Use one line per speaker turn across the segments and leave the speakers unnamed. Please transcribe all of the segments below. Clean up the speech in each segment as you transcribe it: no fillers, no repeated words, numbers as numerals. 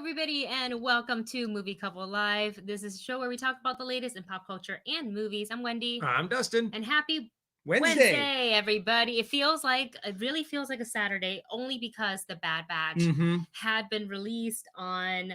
everybody, and welcome to Movie Couple Live. This is a show where we talk about the latest in pop culture and movies. I'm Wendy,
I'm Dustin.
and happy
Wednesday.
Wednesday, everybody. It really feels like a Saturday, only because the Bad Batch
Mm-hmm.
had been released on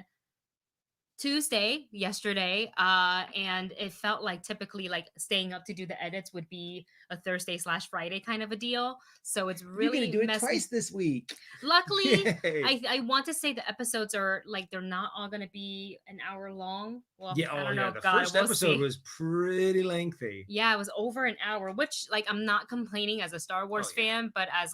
Tuesday, yesterday, and it felt like typically like staying up to do the edits would be a Thursday/Friday kind of a deal. So it's
You're gonna
really
do it
messy.
twice this week.
Luckily,
Yay.
I want to say the episodes are like they're not all going to be an hour long. Well,
Yeah.
I
Oh,
don't
yeah.
know.
The
God,
first
we'll
episode
see.
was pretty lengthy.
Yeah, it was over an hour, which like I'm not complaining as a Star
Oh,
Wars
yeah.
fan, but as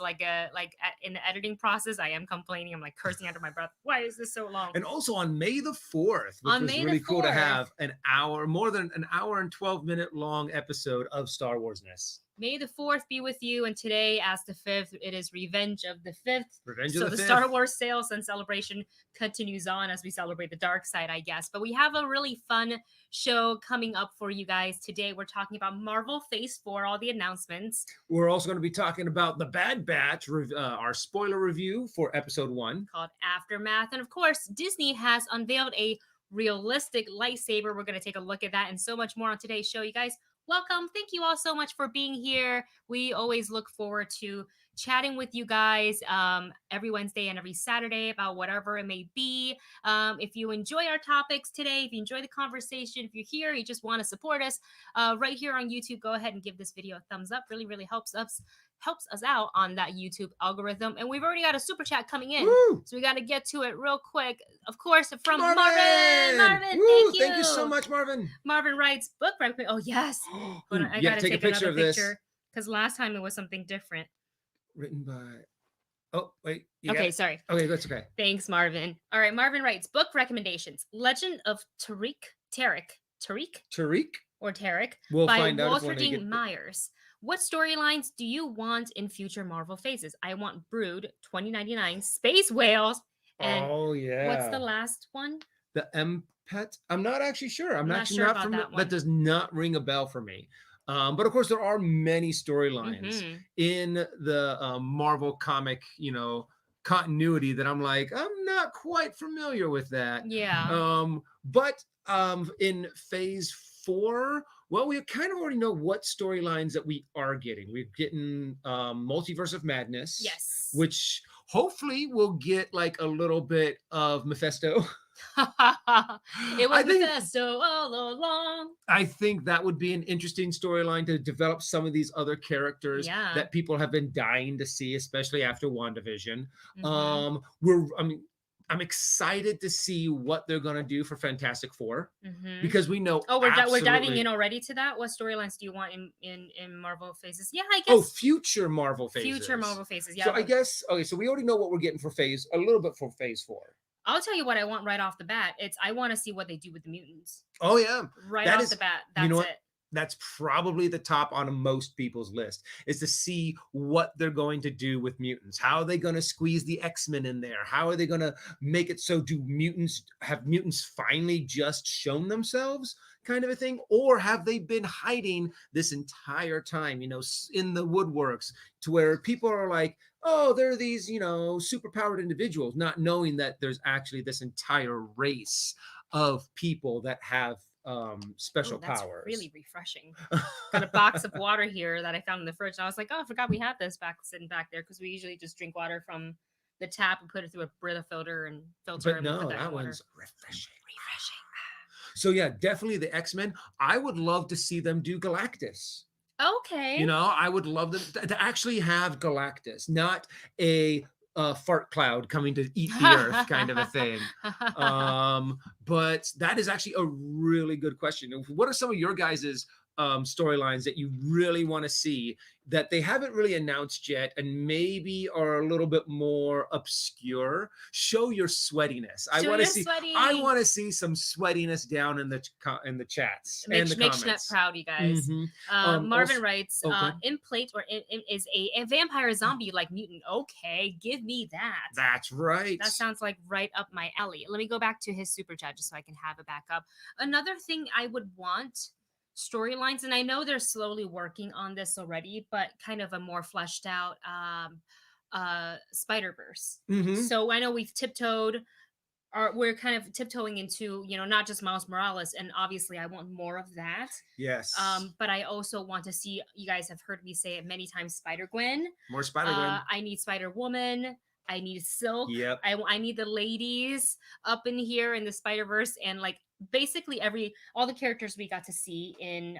in the editing process, I am complaining. I'm like cursing under my breath. Why is this so long?
And also on May the 4th, which
On
was
May the
really cool to
4th.
have an hour, more than an hour and 12-minute long episode of Star Warsness.
May the 4th be with you. And today, as the 5th, it is Revenge of the 5th.
Revenge
So
of
the
the
Star
5th.
Wars sales and celebration continues on as we celebrate the dark side, I guess. But we have a really fun show coming up for you guys today. We're talking about Marvel Phase 4, all the announcements.
We're also going to be talking about the Bad Batch, our spoiler review for episode 1.
Called Aftermath. And of course, Disney has unveiled a realistic lightsaber. We're going to take a look at that and so much more on today's show. You guys, welcome. Thank you all so much for being here. We always look forward to chatting with you guys every Wednesday and every Saturday about whatever it may be. If you enjoy our topics today, if you enjoy the conversation, if you're here, you just want to support us right here on YouTube, go ahead and give this video a thumbs up. Really helps us out on that YouTube algorithm. And we've already got a super chat coming in.
Woo!
So we got to get to it real quick. Of course, from
Marvin!
Marvin,
Woo!
thank you.
Thank you so much, Marvin.
Marvin writes book recommendation. Oh, yes. Hold on, I got to take a picture of this. Because last time it was something different.
Written by... Oh, wait.
Okay, sorry.
Okay, that's okay.
Thanks, Marvin. All right, Marvin writes book recommendations. Legend of Tariq or Tarek
We'll
by
find out
Walter D. Myers. What storylines do you want in future Marvel phases? I want Brood, 2099, Space Whales, and what's the last one?
The Empet. I'm not actually sure. I'm
not
actually
sure
not
about
familiar.
that one.
That does not ring a bell for me. But of course, there are many storylines in the Marvel comic, continuity that I'm like, I'm not quite familiar with that.
Yeah.
But in Phase 4, well, we kind of already know what storylines that we are getting. We're getting Multiverse of Madness.
Yes.
Which hopefully we'll get like a little bit of Mephisto.
It was Mephisto all along.
I think that would be an interesting storyline to develop some of these other characters that people have been dying to see, especially after WandaVision. I'm excited to see what they're going to do for Fantastic Four because we know.
Oh, we're diving in already to that. What storylines do you want in Marvel phases? Yeah, I guess.
Oh, future Marvel phases.
Future Marvel phases. Yeah.
So I guess so we already know what we're getting for a little bit for Phase 4.
I'll tell you what I want right off the bat. I want to see what they do with the mutants.
Oh yeah,
right off the bat. That's it.
That's probably the top on most people's list, is to see what they're going to do with mutants. How are they going to squeeze the X-Men in there? How are they going to make it so have mutants finally just shown themselves, kind of a thing? Or have they been hiding this entire time, in the woodworks, to where people are like, oh, they're these, superpowered individuals, not knowing that there's actually this entire race of people that have special powers.
Really refreshing. Got a box of water here that I found in the fridge, and I was like, oh, I forgot we had this sitting back there, because we usually just drink water from the tap and put it through a Brita filter and filter.
But no, that one's refreshing. So yeah, definitely the X-Men. I would love to see them do Galactus.
Okay.
I would love them to actually have Galactus, not a fart cloud coming to eat the earth kind of a thing. But that is actually a really good question. What are some of your guys's storylines that you really want to see that they haven't really announced yet and maybe are a little bit more obscure? Show your sweatiness. I want to see some sweatiness down in the chats and the comments.
Make Schnepp proud, you guys. Marvin writes, implate or is a vampire zombie like mutant. Okay, give me that.
That's right.
That sounds like right up my alley. Let me go back to his super chat just so I can have it back up. Another thing I would want storylines, and I know they're slowly working on this already, but kind of a more fleshed out Spider-Verse. So I know we've tiptoed we're kind of tiptoeing into, not just Miles Morales, and obviously I want more of that.
Yes.
But I also want to see, you guys have heard me say it many times, Spider-Gwen.
More Spider-Gwen.
I need Spider-Woman. I need Silk.
Yep.
I need the ladies up in here in the Spider-Verse, and like basically all the characters we got to see in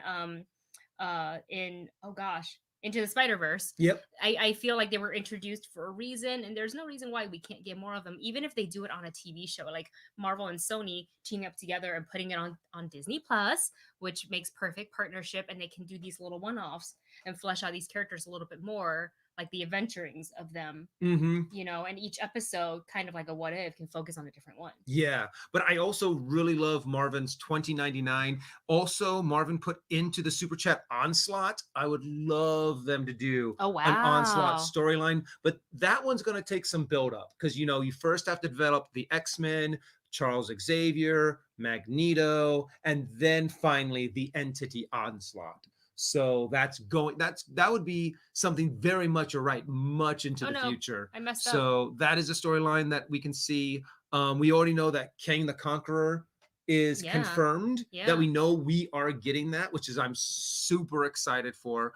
oh gosh, Into the Spider-Verse.
Yep.
I feel like they were introduced for a reason, and there's no reason why we can't get more of them, even if they do it on a TV show, like Marvel and Sony teaming up together and putting it on Disney Plus, which makes perfect partnership, and they can do these little one-offs and flesh out these characters a little bit more, like the adventurings of them. And each episode, kind of like a what if, can focus on a different one.
Yeah, but I also really love Marvin's 2099. Also, Marvin put into the super chat Onslaught. I would love them to do
Oh
an Onslaught
wow.
storyline, but that one's going to take some build up because you first have to develop the X-Men, Charles Xavier, Magneto, and then finally the entity Onslaught. So that would be something very much much into the future.
I messed up.
So that is a storyline that we can see. We already know that Kang the Conqueror is confirmed.
Yeah.
That we know we are getting that, which is I'm super excited for.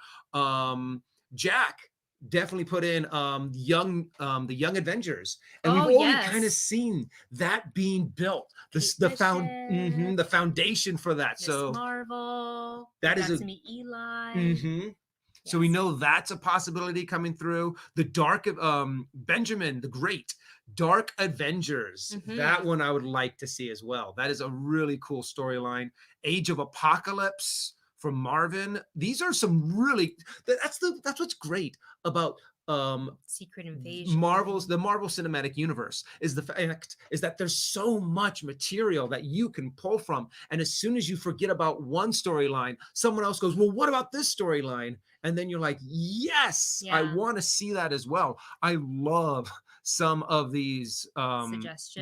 Jack definitely put in the Young Avengers, and we've already kind of seen that being built. The foundation for that.
Miss
So
Marvel.
that is
to meet Eli.
So we know that's a possibility coming through. The Dark Benjamin the Great, Dark Avengers. That one I would like to see as well. That is a really cool storyline. Age of Apocalypse from Marvin. These are some really that's what's great about
Secret Invasion.
the Marvel Cinematic Universe is the fact is that there's so much material that you can pull from, and as soon as you forget about one storyline, someone else goes, well, what about this storyline? And then you're like, yes, I want to see that as well. I love some of these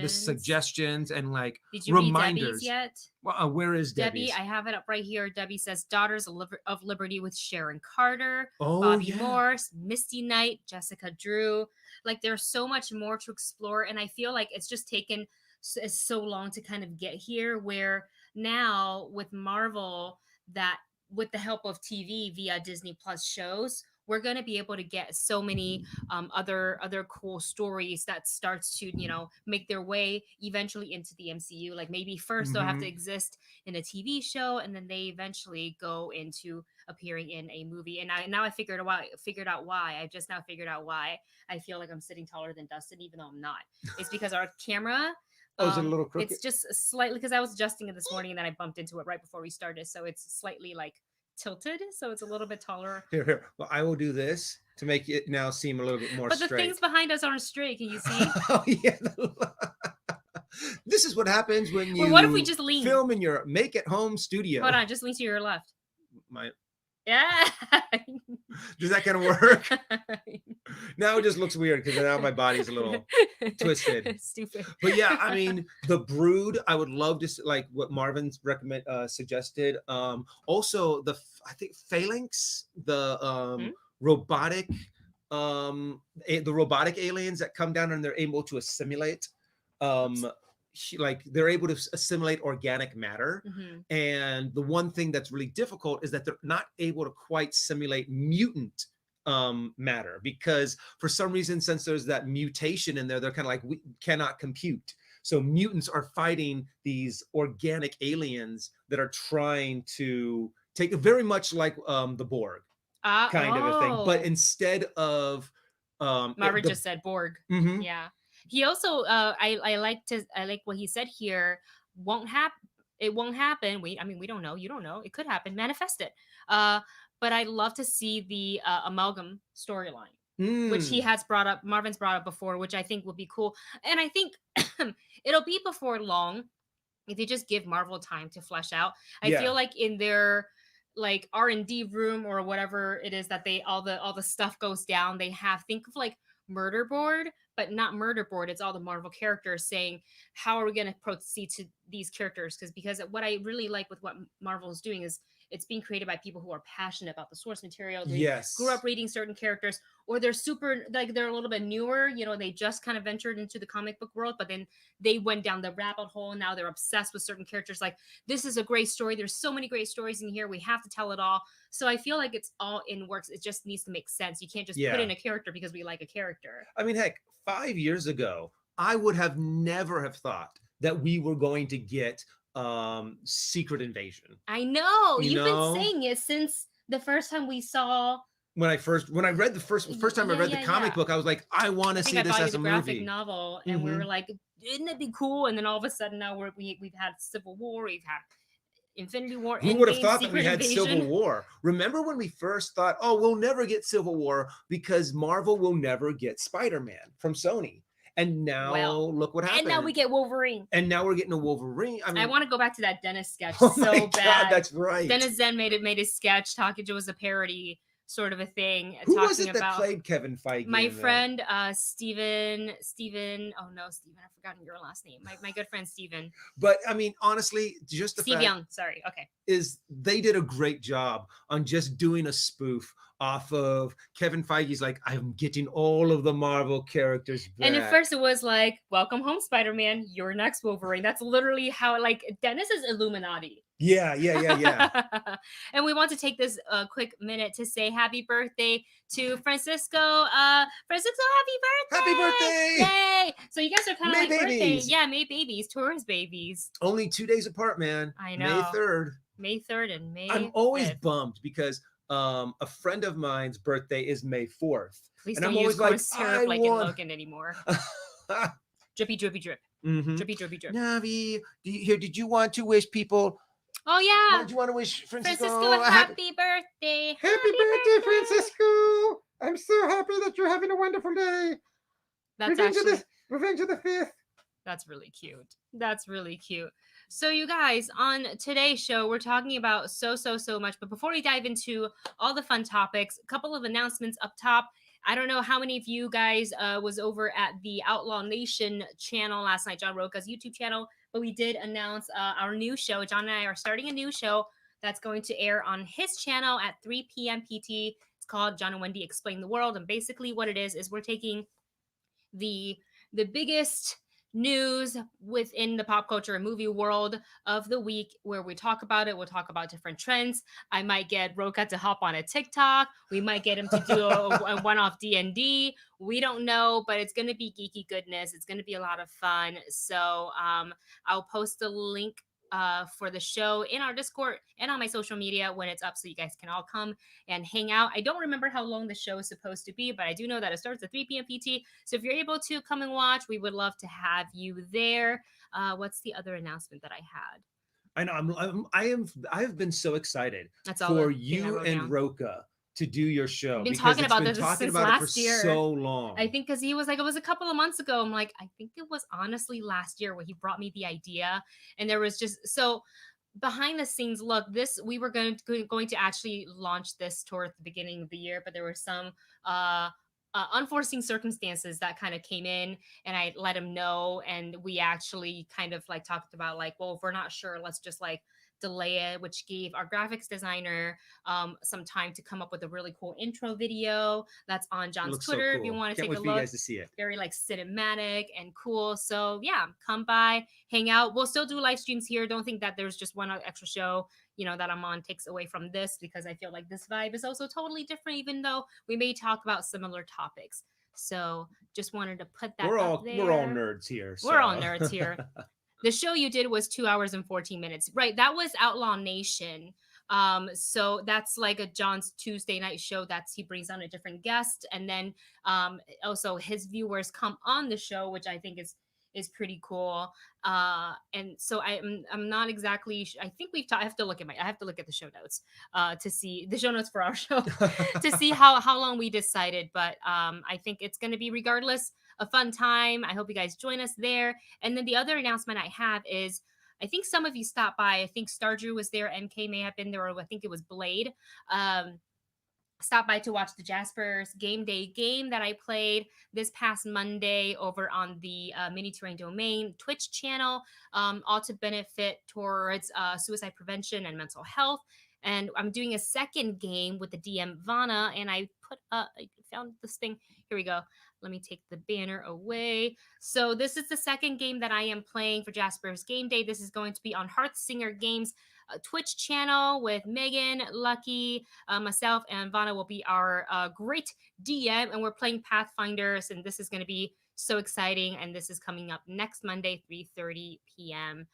suggestions and like
Did you
reminders.
Read Debbie's yet?
Well, where is
Debbie?
Debbie's?
I have it up right here. Debbie says Daughters of Liberty with Sharon Carter,
Oh,
Bobby Morse, Misty Knight, Jessica Drew. Like there's so much more to explore, and I feel like it's just taken so long to kind of get here, where now with Marvel, that with the help of TV via Disney Plus shows, we're going to be able to get so many other cool stories that starts to make their way eventually into the MCU. Like maybe first they'll have to exist in a TV show, and then they eventually go into appearing in a movie. And I figured out why. I just now figured out why I feel like I'm sitting taller than Dustin, even though I'm not. It's because our camera.
Is it a little crooked?
It's just slightly, because I was adjusting it this morning and then I bumped into it right before we started, so it's slightly like tilted, so it's a little bit taller.
Here. Well, I will do this to make it now seem a little bit more straight.
But the things behind us aren't straight. Can you see?
Oh yeah. This is what happens when you.
Well, what if we just lean?
Film in your make-at-home studio.
Hold on, just lean to your left. Yeah.
Does that kind of work? Now it just looks weird because now my body's a little twisted.
Stupid.
But yeah, I mean, the Brood, I would love to like what Marvin's suggested. Also I think Phalanx, the robotic aliens that come down and they're able to assimilate they're able to assimilate organic matter. And the one thing that's really difficult is that they're not able to quite simulate mutant matter, because for some reason, since there's that mutation in there, they're kind of like, we cannot compute. So mutants are fighting these organic aliens that are trying to take very much like the Borg kind of a thing, but instead of
Marvin just said Borg. Yeah. He also I like what he said here. Won't happen. It won't happen. We don't know. You don't know. It could happen. Manifest it. But I'd love to see the amalgam storyline, which he has brought up. Marvin's brought up before, which I think would be cool. And I think it'll be before long if they just give Marvel time to flesh out. I feel like in their like R&D room or whatever it is that they all the stuff goes down, they think of like Murder Board, but not Murder Board. It's all the Marvel characters saying, how are we going to proceed to these characters? Because what I really like with what Marvel is doing is it's being created by people who are passionate about the source material. They
Yes.
grew up reading certain characters, or they're super like they're a little bit newer. They just kind of ventured into the comic book world, but then they went down the rabbit hole. And now they're obsessed with certain characters. Like, this is a great story. There's so many great stories in here. We have to tell it all. So I feel like it's all in works. It just needs to make sense. You can't just put in a character because we like a character.
I mean, heck, 5 years ago, I would have never have thought that we were going to get Secret Invasion.
I know. You've been saying it since the first time we saw.
When I read the first time I read the comic book, I was like, I want to see this as a
graphic
movie.
novel, and we were like, "Isn't it be cool?" And then all of a sudden, now we've had Civil War, we've had Infinity War.
Who would have thought that we had Civil War? Remember when we first thought, "Oh, we'll never get Civil War because Marvel will never get Spider-Man from Sony." And now look what happened.
And now we get Wolverine.
And now we're getting a Wolverine. I mean,
I want to go back to that Dennis sketch
oh
so
my
bad.
God, that's right.
Dennis Zen made a sketch talking to was a parody sort of a thing.
Who was it that played Kevin Feige?
My friend, Steven. Oh no, Steven, I've forgotten your last name. My good friend Steven.
But I mean, honestly, just the
Steve
fact
Young. Sorry. Okay.
Is they did a great job on just doing a spoof off of Kevin Feige's like, I'm getting all of the Marvel characters back.
And at first it was like, welcome home, Spider-Man, you're next Wolverine. That's literally how, like, Dennis is Illuminati.
Yeah.
And we want to take this quick minute to say happy birthday to Francisco. Francisco, happy birthday!
Happy birthday!
Yay! So you guys are kind of like
babies.
Birthday. Yeah, May babies, tourist babies.
Only 2 days apart, man.
I know.
May 3rd.
May 3rd and May
I'm always
5th.
bummed because a friend of mine's birthday is May 4th.
Please
and
don't
I'm
use
always
syrup like in Logan anymore. Drippy, drippy, drip.
Mm-hmm.
Drippy, drippy, drip.
Navi, did you want to wish people?
Oh yeah.
Did you want to wish
Francisco a happy birthday?
Happy birthday, Francisco! I'm so happy that you're having a wonderful day.
That's
Revenge of the 5th.
That's really cute. That's really cute. So you guys, on today's show, we're talking about so much. But before we dive into all the fun topics, a couple of announcements up top. I don't know how many of you guys was over at the Outlaw Nation channel last night, John Roca's YouTube channel, but we did announce our new show. John and I are starting a new show that's going to air on his channel at 3 p.m. PT. It's called John and Wendy Explain the World. And basically what it is we're taking the biggest news within the pop culture and movie world of the week, where we talk about it. We'll talk about different trends. I might get Roca to hop on a TikTok. We might get him to do a one-off D&D. We don't know, but it's going to be geeky goodness. It's going to be a lot of fun. So I'll post a link for the show in our Discord and on my social media when it's up, so you guys can all come and hang out. I don't remember how long the show is supposed to be, but I do know that it starts at 3 p.m. PT. So if you're able to come and watch, we would love to have you there. What's the other announcement that I had?
I know I have been so excited
That's all
for you and Roca to do your show.
We've been talking about this since last year.
So long.
I think because he was like, it was a couple of months ago. I'm like, I think it was honestly last year when he brought me the idea. And there was just so behind the scenes, look, we were going to actually launch this tour at the beginning of the year, but there were some unforeseen circumstances that kind of came in, and I let him know. And we actually kind of like talked about like, well, if we're not sure, let's just like delay it, which gave our graphics designer some time to come up with a really cool intro video that's on John's Twitter. So cool. If you want to take a look,
for you guys to see it.
Very like cinematic and cool. So yeah, come by, hang out. We'll still do live streams here. Don't think that there's just one extra show, that I'm on takes away from this, because I feel like this vibe is also totally different, even though we may talk about similar topics. So just wanted to put that up there.
We're all nerds here.
So. We're all nerds here. The show you did was 2 hours and 14 minutes. Right. That was Outlaw Nation. So that's like a John's Tuesday night show he brings on a different guest. And then also his viewers come on the show, which I think is pretty cool. And so I'm not exactly, I think I have to look at the show notes to see the show notes for our show to see how long we decided. But I think it's going to be, regardless, a fun time. I hope you guys join us there. And then the other announcement I have is, I think some of you stopped by. I think Star Drew was there. MK may have been there, or I think it was Blade. Stopped by to watch the Jaspers Game Day game that I played this past Monday over on the Mini Terrain Domain Twitch channel, all to benefit towards suicide prevention and mental health. And I'm doing a second game with the DM Vana, and I found this thing. Here we go. Let me take the banner away. So this is the second game that I am playing for Jasper's Game Day. This is going to be on Hearthsinger Games Twitch channel with Megan, Lucky, myself, and Vana will be our great DM, and we're playing Pathfinders, and this is going to be so exciting. And this is coming up next Monday, 3:30 p.m.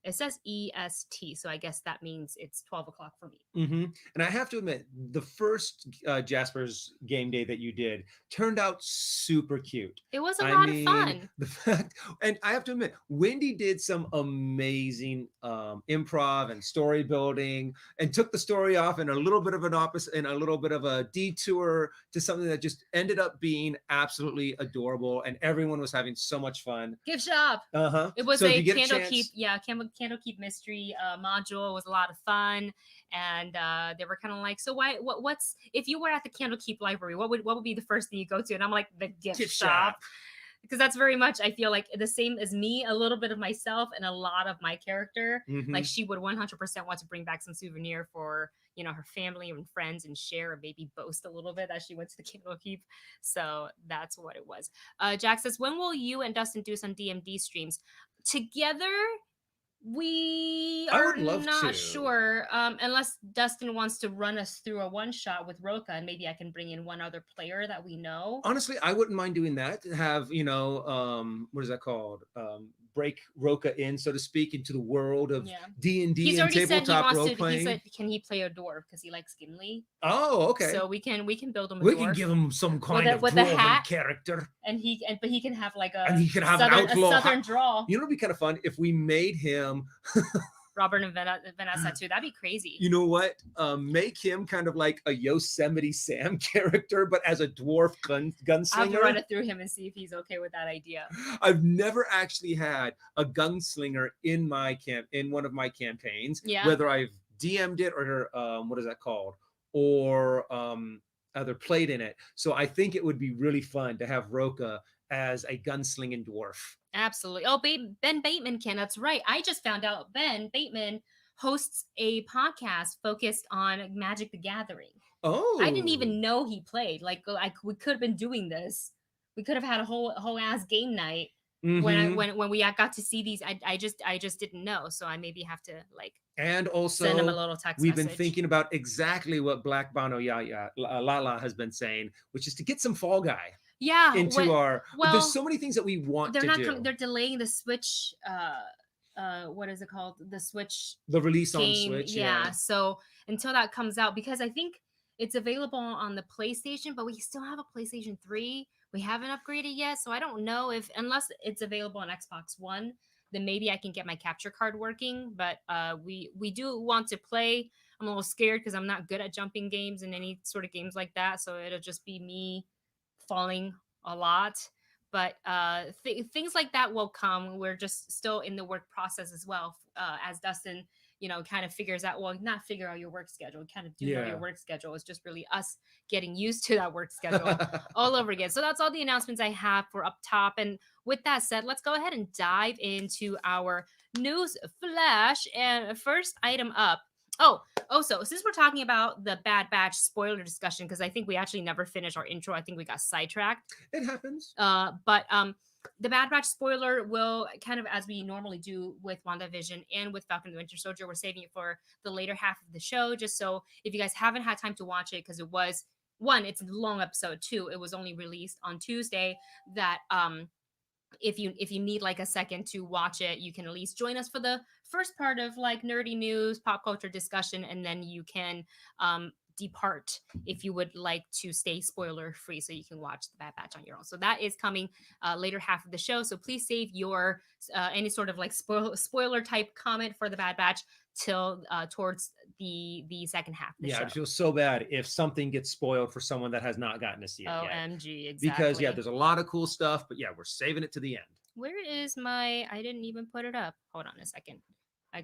It says EST, so I guess that means it's 12 o'clock for me.
And I have to admit, the first Jasper's Game Day that you did turned out super cute.
It was a lot of fun.
The fact, and I have to admit, Wendy did some amazing improv and story building, and took the story off in a little bit of an opposite, and a little bit of a detour to something that just ended up being absolutely adorable, and everyone was having so much fun.
Gift shop. It was
So if
a
you get a
Candlekeep, Candlekeep mystery module. It was a lot of fun, and they were kind of like, so what's if you were at the Candlekeep library, what would be the first thing you go to? And I'm like, the gift shop. Because that's very much, I feel like, the same as me, a little bit of myself and a lot of my character. Like, she would 100% want to bring back some souvenir for, you know, her family and friends, and share, or maybe boast a little bit that she went to the Candlekeep. So that's what it was. Jack says, when will you and Dustin do some DMD streams together? We
I
are
would love
not
to.
sure, unless Dustin wants to run us through a one shot with Roka, and maybe I can bring in one other player that we know.
Honestly, I wouldn't mind doing that. Have, you know, what is that called? Break Roka in, so to speak, into the world of D&D
He's
and
already said he
tabletop
wants
role
to. He
playing.
said, can he play a dwarf because he likes Gimli?
Oh, okay.
So we can build him a
We
dwarf.
can give him some kind of
with a
dwarven
hat.
character.
But he can have like a
And he can have
southern,
an outlaw
a southern drawl.
You know, it'd be kind of fun if we made him
Robert and Vanessa too. That'd be crazy.
You know what? Make him kind of like a Yosemite Sam character, but as a dwarf gunslinger.
I'll have to run it through him and see if he's okay with that idea.
I've never actually had a gunslinger in one of my campaigns.
Yeah.
Whether I've DM'd it or what is that called? Or either played in it. So I think it would be really fun to have Roka as a gunslinging dwarf.
Absolutely. Oh, Ben Bateman can. That's right. I just found out Ben Bateman hosts a podcast focused on Magic the Gathering.
Oh.
I didn't even know he played. Like we could have been doing this. We could have had a whole ass game night. When we got to see these. I just didn't know. So I maybe have to
and also
send him a little text
we've
message.
Been thinking about exactly what Black Bono Lala has been saying, which is to get some Fall Guy.
Yeah,
into our. Well, there's so many things that we want to do.
They're delaying the Switch. What is it called? The Switch.
The release
game.
on Switch.
Yeah. So until that comes out, because I think it's available on the PlayStation, but we still have a PlayStation 3. We haven't upgraded yet, so I don't know unless it's available on Xbox One, then maybe I can get my capture card working. But we do want to play. I'm a little scared because I'm not good at jumping games and any sort of games like that, so it'll just be me falling a lot. But things like that will come. We're just still in the work process as well, as Dustin, kind of figures out, well, not figure out your work schedule, kind of know your work schedule. It's just really us getting used to that work schedule all over again. So that's all the announcements I have for up top. And with that said, let's go ahead and dive into our news flash. And first item up. So since we're talking about the Bad Batch spoiler discussion, because I think we actually never finished our intro. I think we got sidetracked.
It happens.
But the Bad Batch spoiler will kind of, as we normally do with WandaVision and with Falcon and the Winter Soldier, we're saving it for the later half of the show, just so if you guys haven't had time to watch it, because it was, one, it's a long episode, two, it was only released on Tuesday, that if you need like a second to watch it, you can at least join us for the first part of like nerdy news, pop culture discussion, and then you can depart if you would like to stay spoiler free, so you can watch the Bad Batch on your own. So that is coming later half of the show. So please save your any sort of like spoiler type comment for the Bad Batch till towards the second half of the show.
I feel so bad if something gets spoiled for someone that has not gotten to see it
OMG,
yet.
exactly.
Because there's a lot of cool stuff, but we're saving it to the end.
Where is I didn't even put it up. Hold on a second.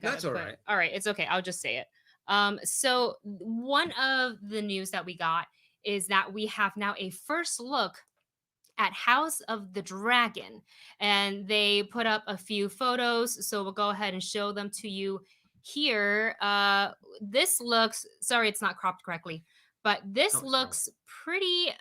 That's all right.
All right, it's okay. I'll just say it. So one of the news that we got is that we have now a first look at House of the Dragon, and they put up a few photos. So we'll go ahead and show them to you here, this looks, sorry, it's not cropped correctly, but this
Oh, it's fine.
looks pretty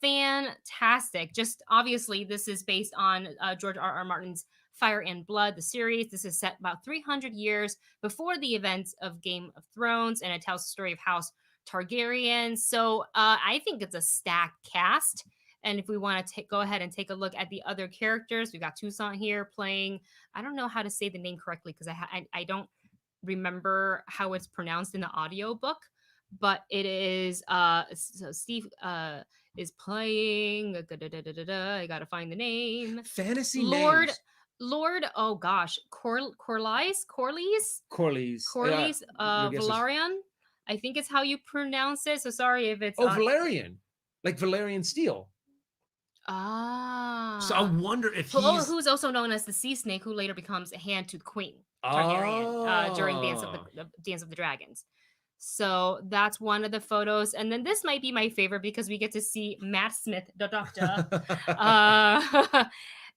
fantastic. Just obviously, this is based on George R. Martin's Fire and Blood, the series. This is set about 300 years before the events of Game of Thrones, and it tells the story of House Targaryen. So I think it's a stacked cast. And if we want to go ahead and take a look at the other characters, we've got Toussaint here playing. I don't know how to say the name correctly because I don't remember how it's pronounced in the audio book, but it is so Steve is playing. I gotta find the name.
Fantasy
Lord
names.
Lord, oh gosh, Corlys,
Corlys. Your guess is
Valerian. I think it's how you pronounce it. So sorry if it's
Valerian, like Valerian Steel. So I wonder if he's
who's also known as the Sea Snake, who later becomes a hand to the Queen Targaryen during Dance of the Dragons. So that's one of the photos, and then this might be my favorite because we get to see Matt Smith, the Doctor,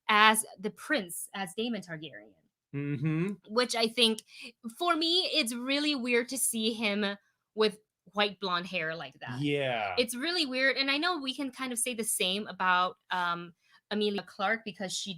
as the Prince, as Daemon Targaryen. Which I think, for me, it's really weird to see him with white blonde hair like that.
Yeah.
It's really weird. And I know we can kind of say the same about Emilia Clarke because she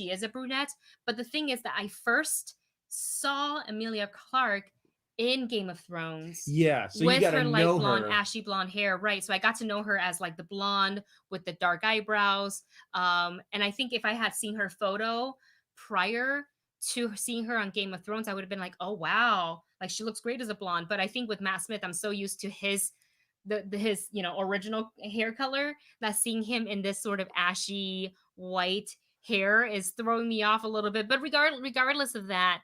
is a brunette. But the thing is that I first saw Emilia Clarke in Game of Thrones.
Yeah. So
with
you gotta
her light
know
blonde,
her.
ashy blonde hair. Right. So I got to know her as like the blonde with the dark eyebrows. And I think if I had seen her photo prior to seeing her on Game of Thrones, I would have been like, oh wow, like she looks great as a blonde. But I think with Matt Smith, I'm so used to his his original hair color that seeing him in this sort of ashy white hair is throwing me off a little bit. But regardless of that,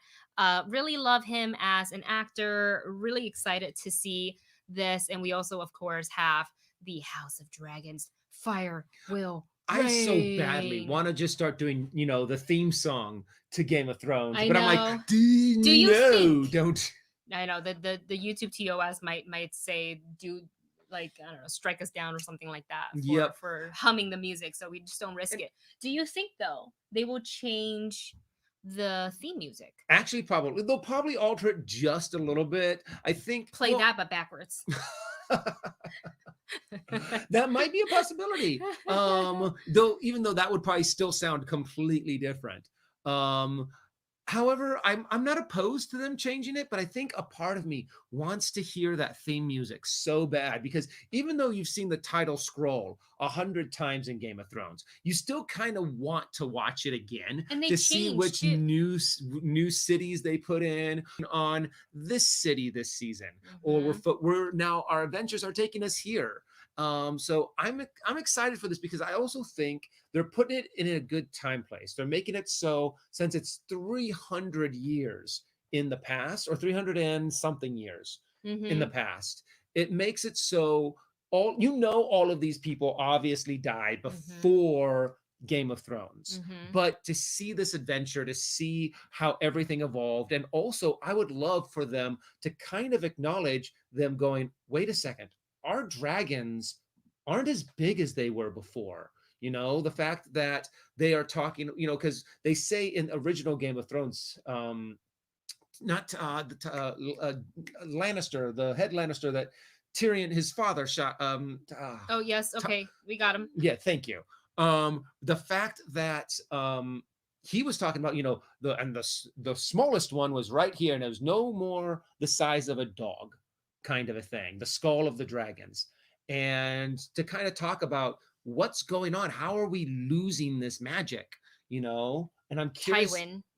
really love him as an actor. Really excited to see this, and we also, of course, have the House of Dragons. Fire will.
I so badly want to just start doing, the theme song to Game of Thrones,
I
but I'm
know.
like, do you think? Don't.
I know that the YouTube TOS might say do like, I don't know, strike us down or something like that for humming the music, so we just don't risk it. Do you think though they will change the theme music?
Actually, probably they'll probably alter it just a little bit. I think
play that but backwards.
That might be a possibility. Though even though that would probably still sound completely different. However, I'm not opposed to them changing it, but I think a part of me wants to hear that theme music so bad, because even though you've seen the title scroll 100 times in Game of Thrones, you still kind of want to watch it again to see which new cities they put in on this city this season, or we're now our adventures are taking us here. So I'm excited for this because I also think they're putting it in a good time place. They're making it so, since it's 300 years in the past, or 300 and something years in the past, it makes it so all of these people obviously died before Game of Thrones. But to see this adventure, to see how everything evolved, and also I would love for them to kind of acknowledge them going, wait a second, our dragons aren't as big as they were before. The fact that they are talking, because they say in original Game of Thrones, not Lannister, the head Lannister that Tyrion, his father, shot.
Oh yes, okay, we got him.
Yeah, thank you. The fact that he was talking about, the smallest one was right here, and it was no more the size of a dog, kind of a thing, the skull of the dragons, and to kind of talk about what's going on, how are we losing this magic, and I'm curious.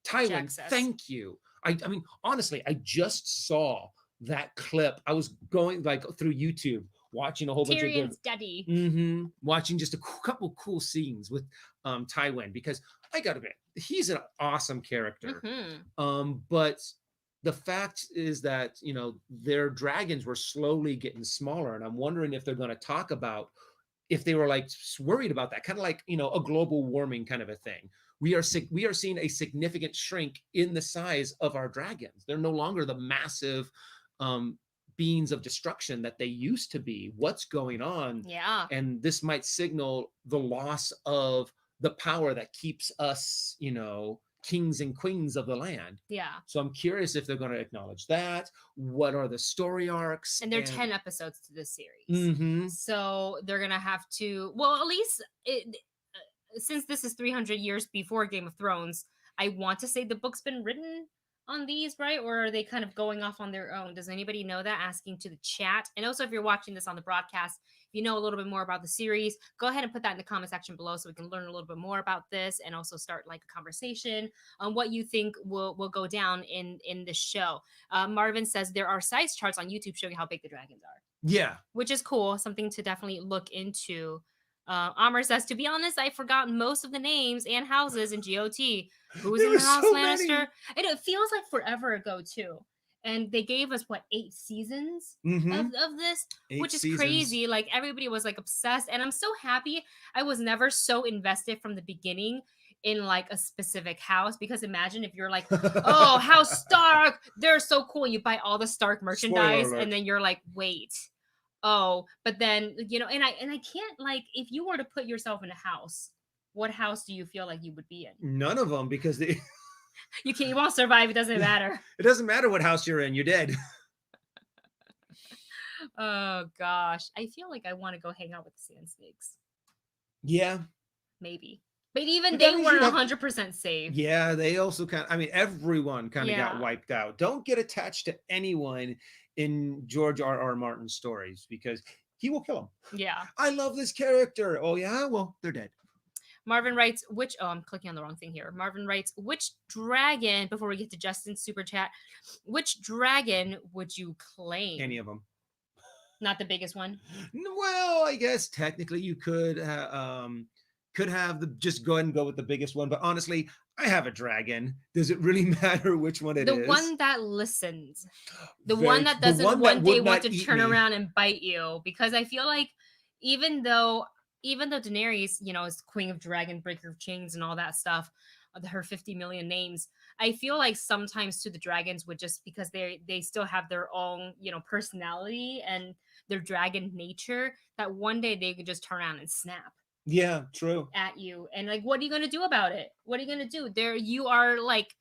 Tywin, thank you. I mean, honestly, I just saw that clip. I was going like through YouTube, watching a whole bunch of
Tyrion's daddy.
Watching just a couple cool scenes with Tywin, because I gotta admit, he's an awesome character. But the fact is that their dragons were slowly getting smaller, and I'm wondering if they're going to talk about if they were like worried about that, kind of like a global warming kind of a thing. We are seeing a significant shrink in the size of our dragons. They're no longer the massive beings of destruction that they used to be. What's going on?
Yeah.
And this might signal the loss of the power that keeps us, kings and queens of the land.
Yeah.
So I'm curious if they're going to acknowledge that. What are the story arcs?
And there are 10 episodes to this series.
Mm-hmm.
So they're going to have to, well, at least since this is 300 years before Game of Thrones, I want to say the book's been written on these, right? Or are they kind of going off on their own? Does anybody know that? Asking to the chat. And also, if you're watching this on the broadcast, if you know a little bit more about the series, go ahead and put that in the comment section below so we can learn a little bit more about this and also start like a conversation on what you think will go down in the show. Marvin says there are size charts on YouTube showing how big the dragons are.
Yeah.
Which is cool. Something to definitely look into. Amr says, to be honest, I've forgotten most of the names and houses in GOT. Who's
There
in
were
House
so
Lannister?
many.
And it feels like forever ago, too. And they gave us, what, 8 seasons
Mhm.
of this?
8
Which is
seasons.
crazy. Like, everybody was, like, obsessed. And I'm so happy I was never so invested from the beginning in, like, a specific house. Because imagine if you're like, oh, House Stark, they're so cool. You buy all the Stark merchandise,
alert.
and then you're like, wait. Oh, but then, you know, and I can't, like, if you were to put yourself in a house, what house do you feel like you would be in?
None of them, because they
You won't survive. It doesn't matter.
it doesn't matter what house you're in, you're dead.
Oh gosh, I feel like I want to go hang out with the sand snakes.
Yeah.
Maybe, but even
But
they
that means you'd
weren't
have
100% safe.
Yeah, they also I mean, everyone kind of got
Yeah.
wiped out. Don't get attached to anyone in George R.R. Martin's stories, because he will kill them.
Yeah.
I love this character. Oh yeah, well, they're dead.
Marvin writes, I'm clicking on the wrong thing here. Marvin writes, which dragon, before we get to Justin's super chat, which dragon would you claim?
Any of them.
Not the biggest one.
Well, I guess technically you could have just go ahead and go with the biggest one, but honestly, I have a dragon. Does it really matter which one it is?
The one that listens. The
Very-
one that
the
doesn't
one
one
that
day
would
want
not
to
eat
turn
me.
around and bite you. Because I feel like even though Daenerys, you know, is Queen of Dragon, Breaker of Chains, and all that stuff, her 50 million names, I feel like sometimes to the dragons would just because they still have their own, you know, personality and their dragon nature, that one day they could just turn around and snap.
Yeah, true.
At you, and like, what are you gonna do about it? What are you gonna do? You are like,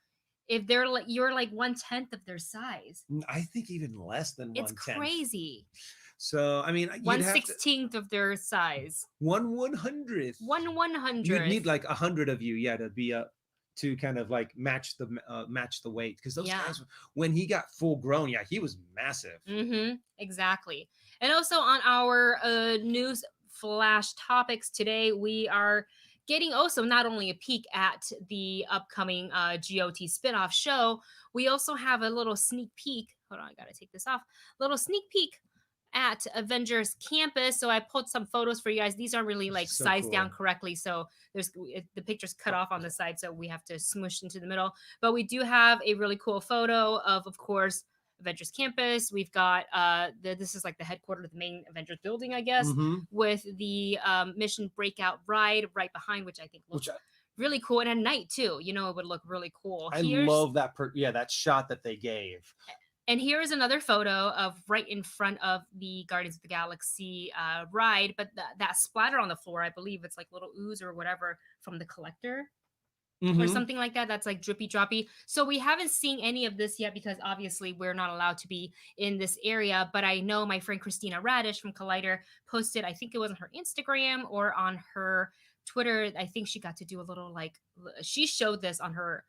if they're like, you're like 1/10 of their size.
I think even less than 1/10.
It's crazy.
So I mean, you'd
1/16 of their size.
1/100th.
1/100.
You'd need like 100 of you, yeah, to be up to kind of like match the weight, because those guys, when he got full grown, yeah, he was massive.
Exactly. And also on our news flash topics today, we are getting also not only a peek at the upcoming GOT spinoff show, we also have a little sneak peek. Hold on, I gotta take this off. Little sneak peek at Avengers Campus. So I pulled some photos for you guys. These aren't really like
So
sized
cool.
down correctly, so the picture's cut off on the side, so we have to smoosh into the middle. But we do have a really cool photo of course, Avengers Campus. We've got this is like the headquarters of the main Avengers building, I guess, with the Mission Breakout ride right behind, which I think looks really cool. And at night too, you know, it would look really cool.
I love that that shot that they gave.
And here is another photo of right in front of the Guardians of the Galaxy ride, but that splatter on the floor, I believe it's like little ooze or whatever from the collector. Or something like that. That's like drippy droppy. So we haven't seen any of this yet because obviously we're not allowed to be in this area. But I know my friend Christina Radish from Collider posted, I think it was on her Instagram or on her Twitter. I think she got to do a little like, she showed this on her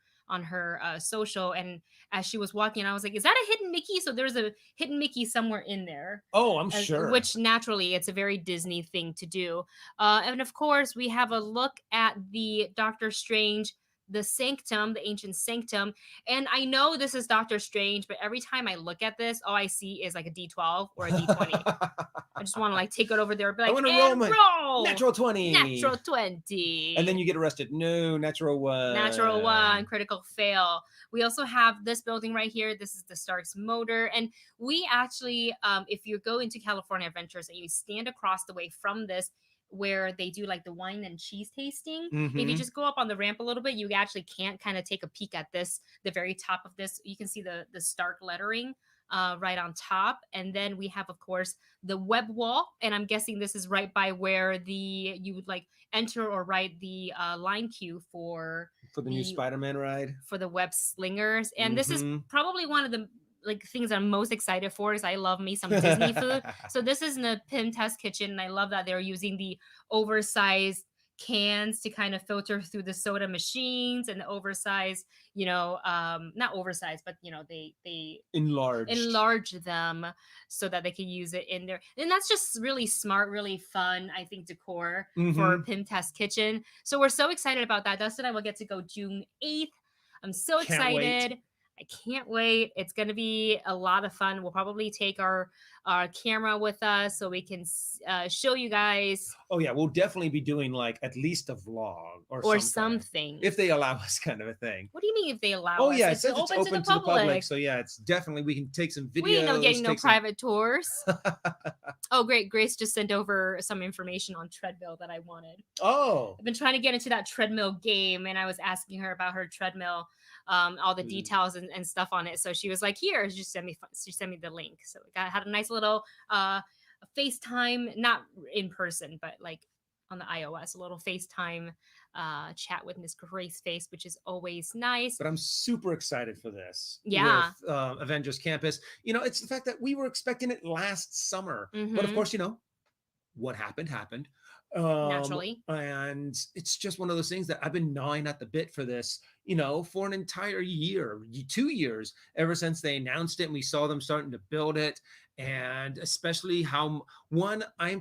social, and as she was walking, I was like, is that a hidden Mickey? So there's a hidden Mickey somewhere in there.
Oh, I'm sure.
Which naturally, it's a very Disney thing to do. And of course, we have a look at the Doctor Strange, the Sanctum, the ancient Sanctum. And I know this is Doctor Strange, but every time I look at this, all I see is like a D12 or a D20. I just want to like take it over there and be like, roll!
Natural 20.
Natural 20.
And then you get arrested. No, natural 1.
Natural 1. Critical fail. We also have this building right here. This is the Stark's motor. And we actually, if you go into California Adventures and you stand across the way from this, where they do like the wine and cheese tasting. If you just go up on the ramp a little bit, you actually can't kind of take a peek at this, the very top of this. You can see the Stark lettering right on top. And then we have, of course, the web wall. And I'm guessing this is right by where you would like enter or write the line queue for
for the new
the
Spider-Man ride.
for the web slingers. And this is
Mm-hmm.
probably one of the like things I'm most excited for is I love me some Disney food. So this is in the Pim Test Kitchen, and I love that they're using the oversized cans to kind of filter through the soda machines, and the oversized, not oversized, but they
Enlarged.
enlarge them so that they can use it in there. And that's just really smart, really fun, I think, decor for
Mm-hmm.
Pim Test Kitchen. So we're so excited about that. Dustin and I will get to go June 8th. I'm so
Can't wait.
excited. I can't wait. It's going to be a lot of fun. We'll probably take our camera with us so we can show you guys
Oh yeah, we'll definitely be doing like at least a vlog or
or
something.
something.
If they allow us, kind of a thing.
What do you mean if they allow
Oh
us?
yeah, it
It's
says it's
open
open
to the public.
So yeah, it's definitely, we can take some videos.
We ain't no getting no
take some-
private tours. Oh, great. Grace just sent over some information on treadmill that I wanted.
Oh,
I've been trying to get into that treadmill game, and I was asking her about her treadmill, all the details and stuff on it. So she was like, "Here, she sent me the link." So we had a nice little FaceTime, not in person, but like on the iOS, a little FaceTime chat with Miss Grace Face, which is always nice.
but I'm super excited for this.
Yeah.
With Avengers Campus. It's the fact that we were expecting it last summer, but of
Mhm.
course, what happened.
Naturally.
And it's just one of those things that I've been gnawing at the bit for this, for an entire year, 2 years, ever since they announced it and we saw them starting to build it. And especially I'm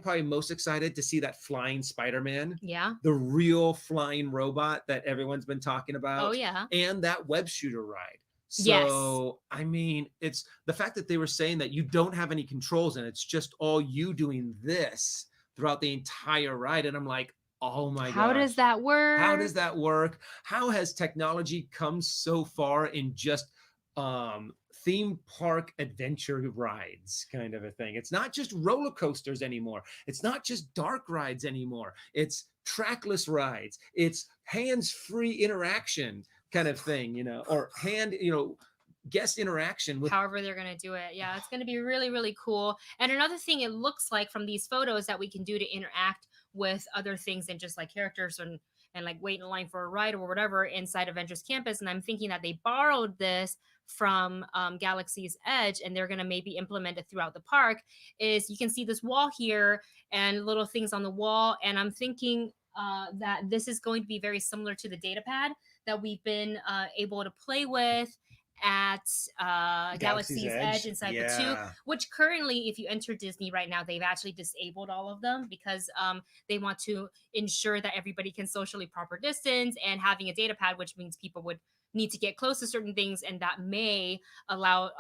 probably most excited to see that flying Spider-Man.
Yeah.
The real flying robot that everyone's been talking about.
Oh yeah.
And that web shooter ride.
Yes.
So, I mean, it's the fact that they were saying that you don't have any controls and it's just all you doing this throughout the entire ride. And I'm like, oh my god.
How does that work?
How does that work? How has technology come so far in just theme park adventure rides kind of a thing? It's not just roller coasters anymore. It's not just dark rides anymore. It's trackless rides. It's hands-free interaction kind of thing, or guest interaction with
however they're going to do it. Yeah, it's going to be really, really cool. And another thing it looks like from these photos that we can do to interact with other things than just like characters and like wait in line for a ride or whatever inside Avengers Campus. And I'm thinking that they borrowed this from Galaxy's Edge, and they're going to maybe implement it throughout the park. Is you can see this wall here and little things on the wall. And I'm thinking that this is going to be very similar to the data pad that we've been able to play with at Galaxy's Edge inside the tube, which currently, if you enter Disney right now, they've actually disabled all of them because they want to ensure that everybody can socially proper distance, and having a data pad, which means people would need to get close to certain things, and that may allow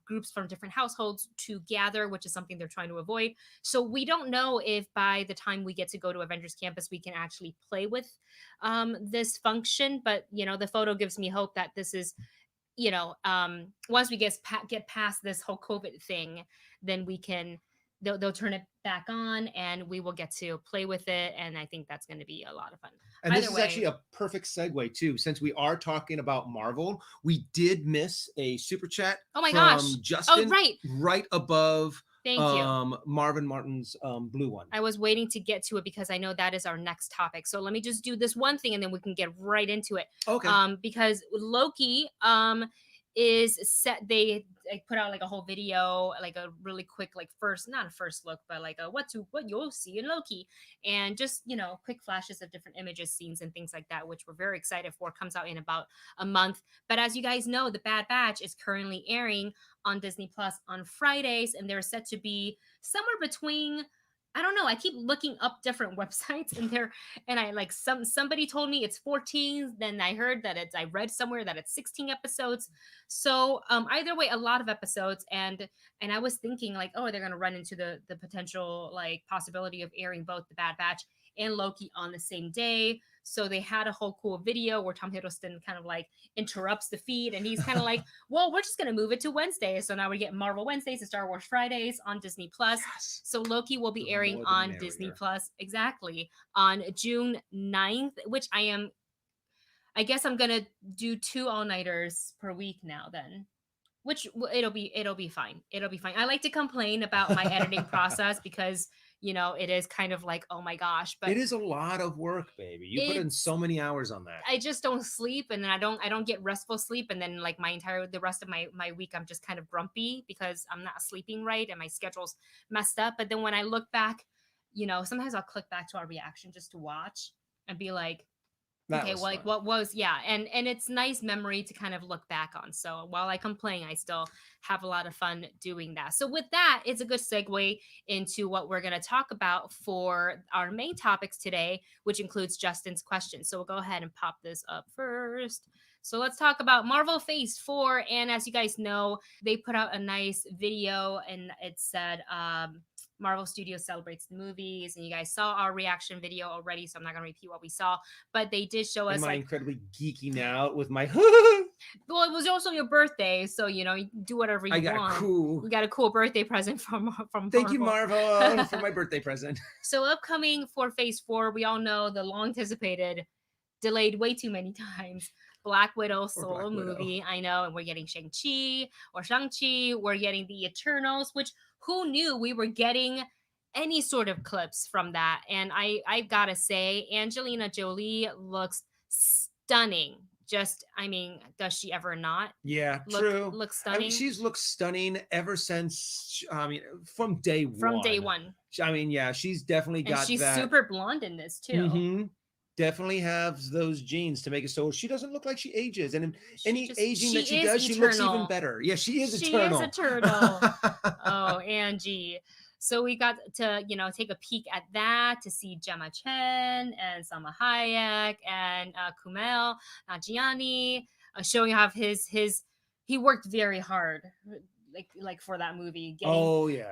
groups from different households to gather, which is something they're trying to avoid. So we don't know if by the time we get to go to Avengers Campus, we can actually play with this function. But, the photo gives me hope that this is, once we get past this whole COVID thing, then they'll turn it back on and we will get to play with it. And I think that's going to be a lot of fun.
And this is actually a perfect segue too, since we are talking about Marvel. We did miss a super chat.
Oh my gosh,
Justin, right above.
Thank you.
Marvin Martin's blue one.
I was waiting to get to it because I know that is our next topic. So let me just do this one thing and then we can get right into it.
Okay.
Because Loki is set. They put out like a whole video, like a really quick, like not a first look, but like what you'll see in Loki, and just quick flashes of different images, scenes, and things like that, which we're very excited for. Comes out in about a month. But as you guys know, The Bad Batch is currently airing on Disney Plus on Fridays, and they're set to be somewhere between, I don't know. I keep looking up different websites and I like somebody told me it's 14. Then I heard that I read somewhere that it's 16 episodes. So either way, a lot of episodes. And I was thinking like, oh, they're going to run into the potential like possibility of airing both The Bad Batch and Loki on the same day. So they had a whole cool video where Tom Hiddleston kind of like interrupts the feed, and he's kind of like, well, we're just going to move it to Wednesday. So now we get Marvel Wednesdays and Star Wars Fridays on Disney Plus. Yes. So Loki will be airing on Disney Plus exactly on June 9th, which I guess I'm going to do 2 all-nighters per week now then. Which it'll be fine. It'll be fine. I like to complain about my editing process because it is kind of like, oh my gosh, but
It is a lot of work, baby. You put in
it's
so many hours on that.
I just don't sleep, and then I don't get restful sleep, and then like the rest of my week I'm just kind of grumpy because I'm not sleeping right and my schedule's messed up. But then when I look back, sometimes I'll click back to our reaction just to watch and be like,
That
okay,
was
well, like
fun.
what was, yeah, and it's nice memory to kind of look back on. So while I complain, I still have a lot of fun doing that. So with that, it's a good segue into what we're going to talk about for our main topics today, which includes Justin's question. So we'll go ahead and pop this up first. So let's talk about Marvel Phase 4. And as you guys know, they put out a nice video and it said, Marvel Studios celebrates the movies, and you guys saw our reaction video already, so I'm not going to repeat what we saw, but they did show us
Am I
like,
incredibly geeking out with my
well, it was also your birthday, so you do whatever
I
you
got a
want.
cool.
You got a cool birthday present from
Thank you,
Marvel.
Marvel, for my birthday present.
So upcoming for Phase 4, we all know the long anticipated, delayed way too many times, Black Widow solo
Black Widow.
movie. I know, and we're getting Shang-Chi, we're getting the Eternals, which who knew we were getting any sort of clips from that. And I've got to say, Angelina Jolie looks stunning. Just, I mean, does she ever not
Yeah,
look
true.
look
I
stunning?
mean, she's looked stunning ever since. I mean, from day one.
From day one.
I mean, yeah, she's definitely
And
got
she's
that.
super blonde in this too.
Mm-hmm. Definitely has those genes to make it so she doesn't look like she ages, and in any aging that she does, she looks even better. Yeah, she is eternal.
She is eternal. Oh, Angie. So we got to, take a peek at that, to see Gemma Chen and Salma Hayek and Kumail Nanjiani, showing off his he worked very hard, like for that movie,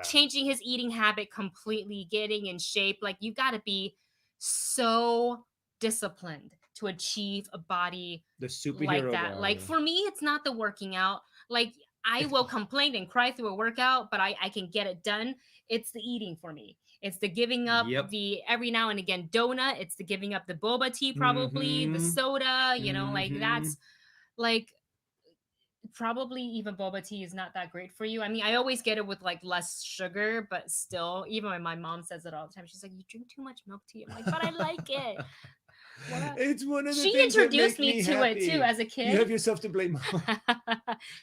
changing his eating habit completely, getting in shape. Like, you got to be so disciplined to achieve a body
the superhero
like that.
body.
Like, for me, it's not the working out. Like, I will complain and cry through a workout, but I can get it done. It's the eating for me. It's the giving up the every now and again donut. It's the giving up the boba tea, probably the soda, like that's like, probably even boba tea is not that great for you. I mean, I always get it with like less sugar, but still, even when my mom says it all the time, she's like, you drink too much milk tea. I'm like, but I like it. What?
It's one of the
she
things
introduced
that make
me to
happy.
it too as a kid.
You have yourself to blame.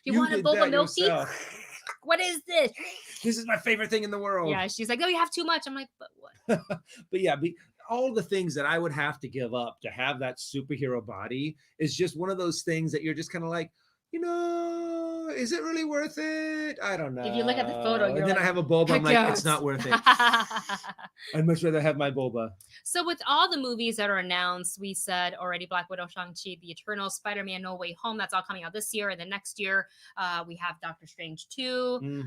you want a boba milk tea? What is this?
This is my favorite thing in the world.
Yeah, she's like, oh, you have too much. I'm like, but what?
But yeah, all the things that I would have to give up to have that superhero body is just one of those things that you're just kind of like, is it really worth it? I don't know.
If you look at the photo, you're
and then
like,
I have a boba. I'm like, it's not worth it. I'd much rather have my boba.
So with all the movies that are announced, we said already Black Widow, Shang-Chi, The Eternals, Spider-Man No Way Home. That's all coming out this year. And then next year, we have Doctor Strange 2,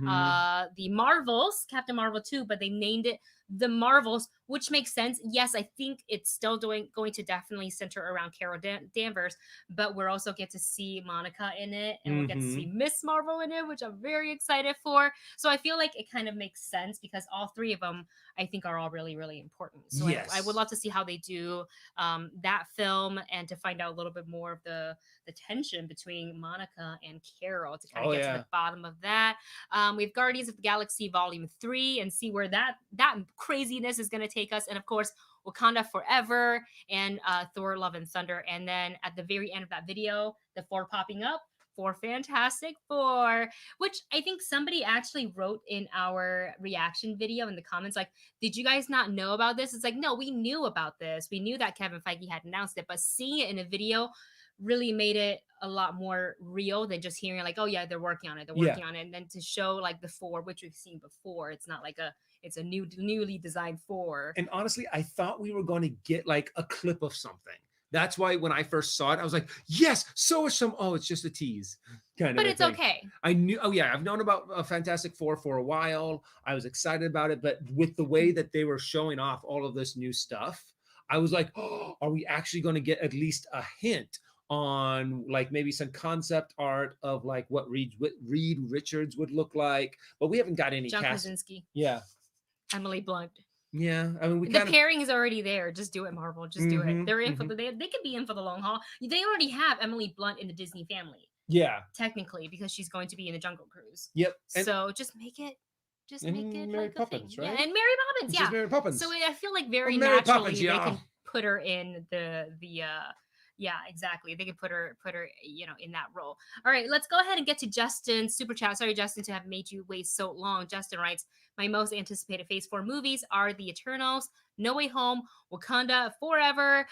the Marvels, Captain Marvel 2, but they named it The Marvels, which makes sense. Yes, I think it's still going to definitely center around Carol Danvers, but we'll also get to see Monica in it, and we'll get to see Miss Marvel in it, which I'm very excited for. So I feel like it kind of makes sense because all three of them, I think, are all really, really important. So yes. I would love to see how they do that film, and to find out a little bit more of the tension between Monica and Carol, to kind of get to the bottom of that. We have Guardians of the Galaxy Volume 3, and see where that craziness is going to take us. And of course, Wakanda Forever and Thor Love and Thunder. And then at the very end of that video, the 4 popping up for Fantastic Four, which I think somebody actually wrote in our reaction video in the comments, like, did you guys not know about this? It's like, no, we knew about this. We knew that Kevin Feige had announced it, but seeing it in a video really made it a lot more real than just hearing like, oh yeah, they're working on it. And then to show like the 4, which we've seen before, it's not like it's a newly designed 4.
And honestly, I thought we were going to get like a clip of something. That's why when I first saw it, I was like, yes, so is some, it's just a tease.
But it's okay.
I knew, I've known about Fantastic Four for a while. I was excited about it, but with the way that they were showing off all of this new stuff, I was like, are we actually going to get at least a hint on like maybe some concept art of like what Reed Richards would look like? But we haven't got any
John Krasinski.
Yeah.
Emily Blunt.
Yeah, I mean,
the pairing is already there. Just do it, Marvel. Just do it. They're in for they could be in for the long haul. They already have Emily Blunt in the Disney family.
Yeah,
technically, because she's going to be in the Jungle Cruise.
Yep.
So just make it Just make
And
it
Mary
like a thing.
Poppins,
Yeah,
right?
and Mary Poppins.
She's
Yeah.
Mary Poppins.
So I feel like
Oh,
very
Mary
naturally
Poppins,
they
yeah.
can put her in the yeah, exactly. They could put her in that role. All right, let's go ahead and get to Justin's super chat. Sorry, Justin, to have made you wait so long. Justin writes, my most anticipated Phase 4 movies are The Eternals, No Way Home, Wakanda Forever,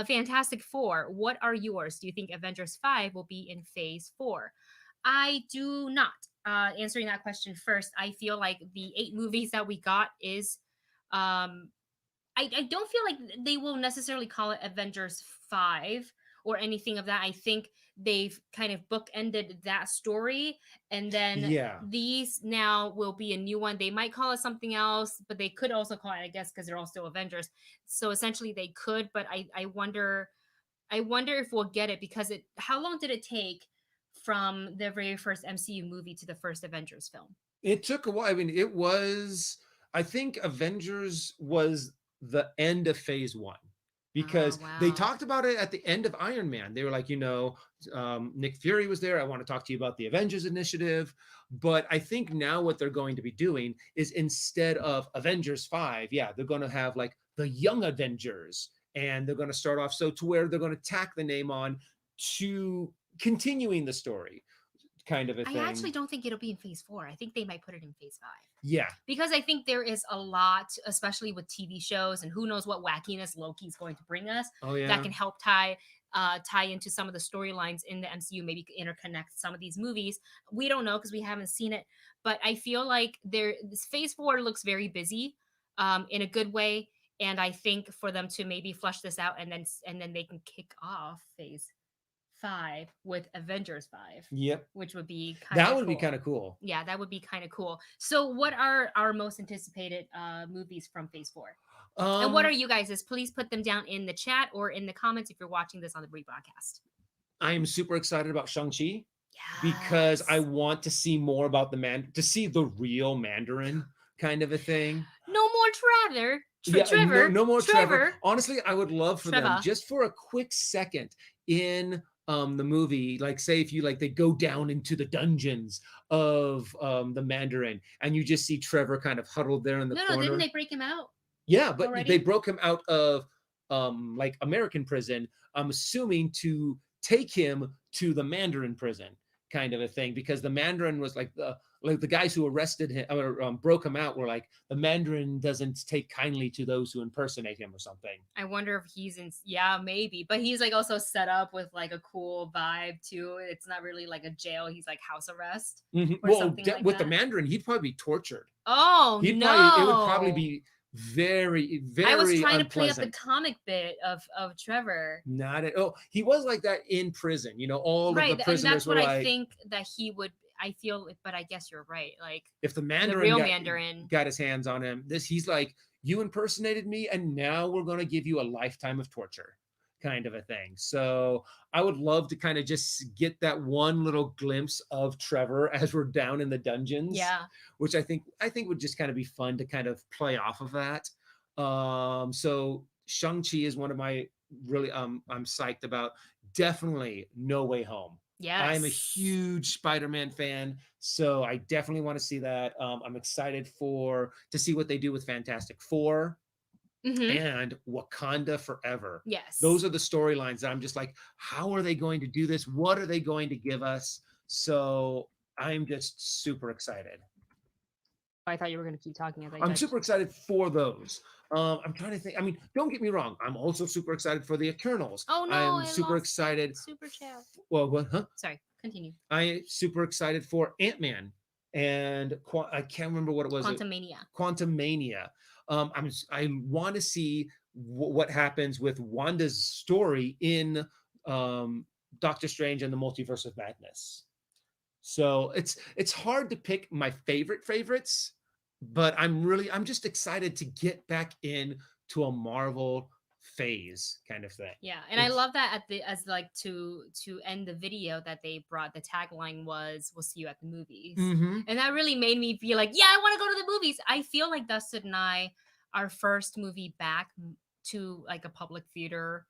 Fantastic Four. What are yours? Do you think Avengers 5 will be in Phase 4? I do not. Answering that question first, I feel like the 8 movies that we got is I don't feel like they will necessarily call it Avengers 5 or anything of that. I think they've kind of bookended that story. And then
Yeah.
these now will be a new one. They might call it something else, but they could also call it, I guess, because they're all still Avengers. So essentially they could, but I wonder if we'll get it because how long did it take from the very first MCU movie to the first Avengers film?
It took a while. I mean, I think Avengers was the end of phase one
Oh,
because they
wow.
talked about it at the end of Iron Man. They were like, Nick Fury was there. I want to talk to you about the Avengers initiative. But I think now what they're going to be doing is instead of Avengers 5, yeah, they're going to have like the Young Avengers. And they're going to start off so to where they're going to tack the name on to continuing the story kind of a
I
thing.
actually don't think it'll be in Phase 4. I think they might put it in Phase 5.
Yeah.
Because I think there is a lot, especially with TV shows, and who knows what wackiness Loki's going to bring us
Oh yeah.
that can help tie into some of the storylines in the MCU, maybe interconnect some of these movies. We don't know because we haven't seen it, but I feel like this Phase 4 looks very busy, in a good way, and I think for them to maybe flush this out and then they can kick off Phase 5 with Avengers 5.
Yep.
Which would be
That would be kind of cool.
Yeah, that would be kind of cool. So, what are our most anticipated movies from Phase 4? And what are you guys'? Please put them down in the chat or in the comments if you're watching this on the rebroadcast.
I am super excited about Shang-Chi
Yes.
because I want to see more about to see the real Mandarin kind of a thing.
No more Trevor.
Yeah,
Trevor.
no more Trevor. Honestly, I would love for them
Trevor.
just for a quick second in the movie, like say if you like they go down into the dungeons of the Mandarin and you just see Trevor kind of huddled there in the corner.
No, didn't they break him out?
Yeah, but
already?
they broke him out of like American prison, I'm assuming to take him to the Mandarin prison kind of a thing, because the Mandarin was like the guys who arrested him or broke him out were like, the Mandarin doesn't take kindly to those who impersonate him or something.
I wonder if he's yeah, maybe, but he's like also set up with like a cool vibe too. It's not really like a jail. He's like house arrest.
Mm-hmm.
Or something like
with
that.
the Mandarin, he'd probably be tortured.
Oh,
It would probably be very, very
I was trying
unpleasant.
to play up the comic bit of Trevor.
Not at all. He was like that in prison. All of the prisoners
and that's
were
what
like,
I think that he would. I feel, but I guess you're right. Like
if the Mandarin,
real Mandarin
got his hands on him, he's like, you impersonated me, and now we're going to give you a lifetime of torture, kind of a thing. So I would love to kind of just get that one little glimpse of Trevor as we're down in the dungeons.
Yeah.
Which I think would just kind of be fun to kind of play off of that. So Shang-Chi is one of my really I'm psyched about. Definitely No Way Home.
Yes.
I'm a huge Spider-Man fan, so I definitely want to see that. I'm excited to see what they do with Fantastic Four. And Wakanda Forever.
Yes.
Those are the storylines that I'm just like, how are they going to do this? What are they going to give us? So I'm just super excited.
I thought you were going to keep talking.
I'm super excited for those. I'm trying to think. I mean, don't get me wrong. I'm also super excited for the Eternals.
Oh no!
I'm super excited.
Super chat.
Well, what? Huh?
Sorry. Continue.
I'm super excited for Ant-Man and I can't remember what it was. Quantumania. I want to see what happens with Wanda's story in Doctor Strange and the Multiverse of Madness. So it's hard to pick my favorites, but I'm just excited to get back in to a Marvel phase kind of thing.
Yeah, and I love that to end the video that they brought, the tagline was "We'll see you at the movies," and that really made me feel like, yeah, I want to go to the movies. I feel like Dustin and I, our first movie back to like a public theater,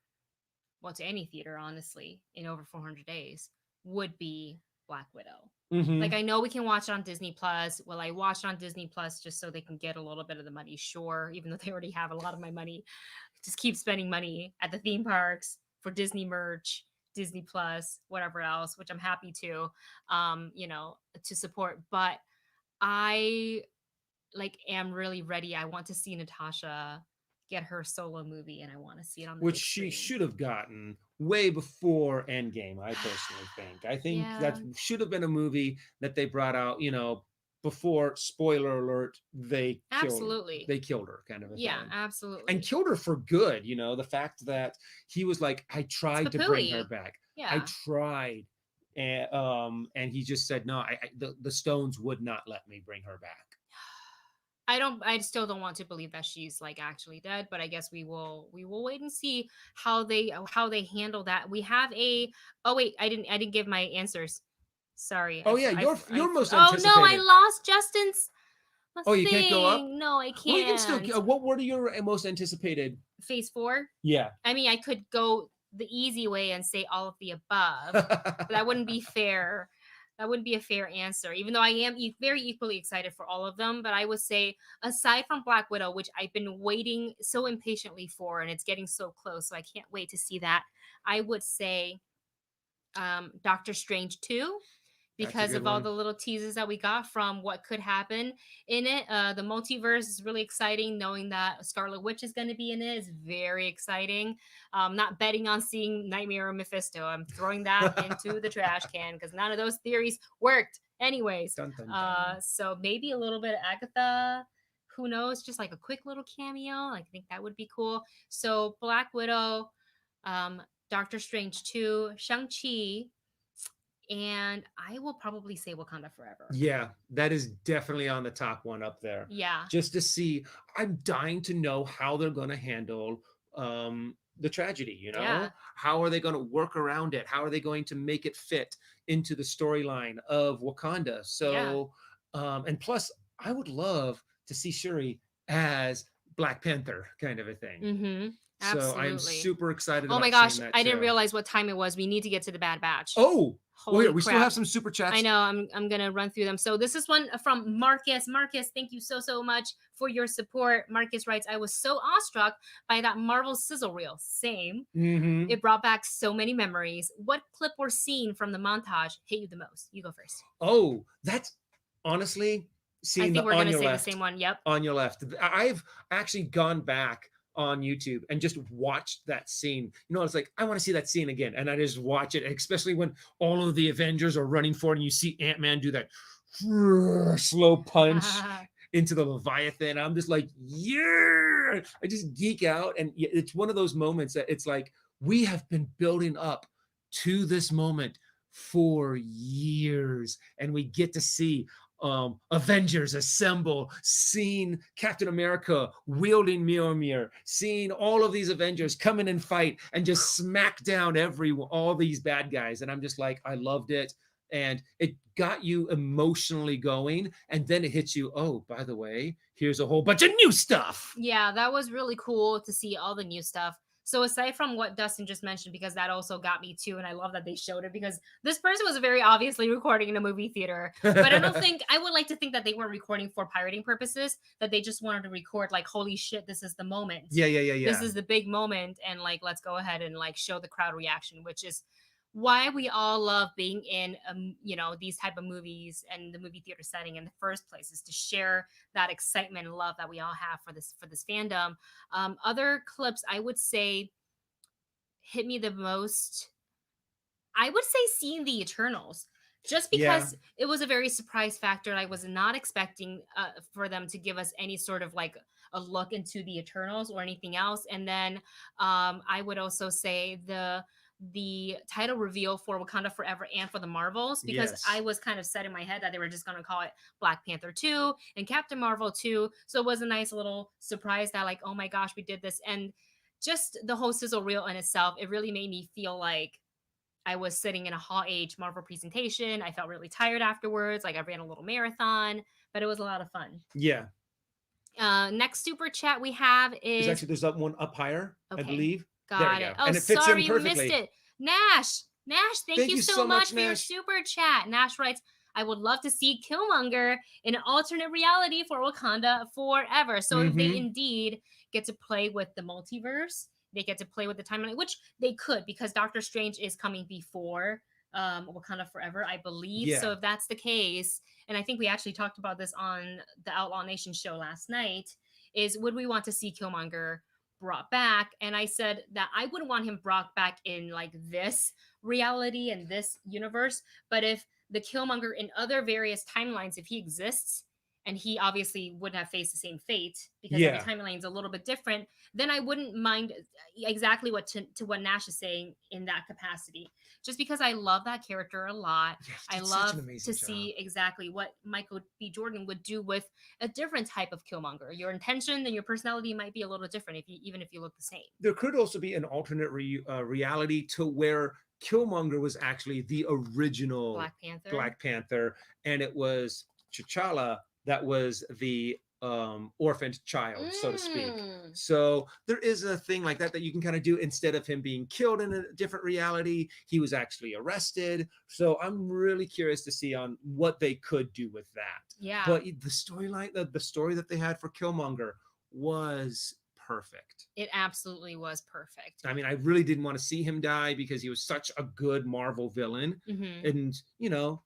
well, to any theater honestly, in over 400 days would be Black Widow.
Mm-hmm.
Like, I know we can watch it on Disney Plus. Well, I watched on Disney Plus just so they can get a little bit of the money. Sure, even though they already have a lot of my money, just keep spending money at the theme parks for Disney merch, Disney Plus, whatever else, which I'm happy to, to support. But I like am really ready. I want to see Natasha get her solo movie, and I want to see it on the
Which
big
she
screen.
should have gotten way before Endgame, I personally think. I think that
Yeah,
should have been a movie that they brought out, before, spoiler alert,
absolutely.
they killed her, kind of a
Yeah,
thing. And
absolutely.
killed her for good, the fact that he was like, I
It's
tried to bring her
Papooey.
back. I
Yeah.
tried. And he just said, no, the stones would not let me bring her back.
I still don't want to believe that she's like actually dead, but I guess we will wait and see how they handle that. We have a Oh wait, I didn't give my answers. Sorry.
Oh yeah, your most
Oh no, I
anticipated.
lost Justin's
Oh, you can't go up?
thing. No, I
Well, you can still.
can't.
What were your most anticipated?
Phase 4?
Yeah.
I mean, I could go the easy way and say all of the above, but that wouldn't be fair. That wouldn't be a fair answer, even though I am very equally excited for all of them. But I would say, aside from Black Widow, which I've been waiting so impatiently for, and it's getting so close, so I can't wait to see that, I would say Doctor Strange 2,
That's a
because
good
of all
one.
the little teases that we got from what could happen in it. The multiverse is really exciting. Knowing that Scarlet Witch is going to be in it is very exciting. Not betting on seeing Nightmare or Mephisto. I'm throwing that into the trash can because none of those theories worked. Anyways,
Dun, dun, dun.
so maybe a little bit of Agatha. Who knows? Just like a quick little cameo. I think that would be cool. So Black Widow, um, Doctor Strange 2, Shang-Chi, and I will probably say Wakanda Forever.
Yeah, that is definitely on the top one up there.
Yeah.
Just to see, I'm dying to know how they're going to handle the tragedy.
Yeah.
How are they going to work around it? How are they going to make it fit into the storyline of Wakanda?
Yeah.
So, and plus, I would love to see Shuri as Black Panther, kind of a thing.
Mm-hmm.
So I'm
Absolutely.
super excited
Oh
about
my gosh,
seeing that
I didn't
too.
realize what time it was. We need to get to the Bad Batch.
Oh, well,
Holy
here, we still
crap.
have some super chats.
I know. I'm gonna run through them. So this is one from Marcus. Marcus, thank you so much for your support. Marcus writes, I was so awestruck by that Marvel sizzle reel. Same.
Mm-hmm.
It brought back so many memories. What clip or scene from the montage hit you the most? You go first.
Oh, that's honestly
I
seeing
think
the
we're
on
gonna
your
say
left.
the same one. Yep.
On your left. I've actually gone back on YouTube and just watched that scene. It's like, I want to see that scene again. And I just watch it, especially when all of the Avengers are running forward and you see Ant-Man do that slow punch into the Leviathan. I'm just like, yeah, I just geek out. And it's one of those moments that it's like, we have been building up to this moment for years, and we get to see Avengers assemble, seeing Captain America wielding Mjolnir, seeing all of these Avengers come in and fight and just smack down all these bad guys. And I'm just like, I loved it. And it got you emotionally going. And then it hits you, oh, by the way, here's a whole bunch of new stuff.
Yeah, that was really cool to see all the new stuff. So aside from what Dustin just mentioned, because that also got me too, and I love that they showed it because this person was very obviously recording in a movie theater. But I would like to think that they weren't recording for pirating purposes, that they just wanted to record like, holy shit, this is the moment.
Yeah.
This is the big moment, and like, let's go ahead and like show the crowd reaction, which is why we all love being in these type of movies and the movie theater setting in the first place, is to share that excitement and love that we all have for this fandom. Other clips I would say hit me the most, I would say seeing the Eternals, just because it was a very surprise factor. I was not expecting for them to give us any sort of like a look into the Eternals or anything else. And then I would also say the title reveal for Wakanda Forever and for the Marvels, because I was kind of set in my head that they were just going to call it Black Panther 2 and Captain Marvel 2. So it was a nice little surprise that like, oh my gosh, we did this. And just the whole sizzle reel in itself, it really made me feel like I was sitting in a Hall H Marvel presentation. I felt really tired afterwards. Like I ran a little marathon, but it was a lot of fun.
Yeah.
Next super chat we have is
there's one up higher, I believe.
Got it. Oh,
And it fits
sorry,
in perfectly.
missed it. Nash, Nash, thank
Thank
you
you
so
so
much
much,
for your
Nash.
super chat. Nash writes, I would love to see Killmonger in an alternate reality for Wakanda forever. So if they
Mm-hmm.
indeed get to play with the multiverse, they get to play with the timeline, which they could because Doctor Strange is coming before Wakanda Forever, I believe.
Yeah.
So if that's the case, and I think we actually talked about this on the Outlaw Nation show last night, is would we want to see Killmonger brought back? And I said that I wouldn't want him brought back in like this reality and this universe, but if the Killmonger in other various timelines, if he exists, and he obviously wouldn't have faced the same fate because every
Yeah.
timeline is a little bit different, then I wouldn't mind exactly what to what Nash is saying in that capacity. Just because I love that character a lot,
Yeah, he
I
did such
love
an
to
amazing job.
see exactly what Michael B. Jordan would do with a different type of Killmonger. Your intention and your personality might be a little different if you even if you look the same.
There could also be an alternate reality to where Killmonger was actually the original
Black Panther.
Black Panther, and it was T'Challa that was the orphaned child, so to speak. So there is a thing like that you can kind of do. Instead of him being killed in a different reality, he was actually arrested. So I'm really curious to see on what they could do with that.
Yeah.
But the storyline, the story that they had for Killmonger was perfect.
It absolutely was perfect.
I mean, I really didn't want to see him die because he was such a good Marvel villain.
Mhm.
And, you know,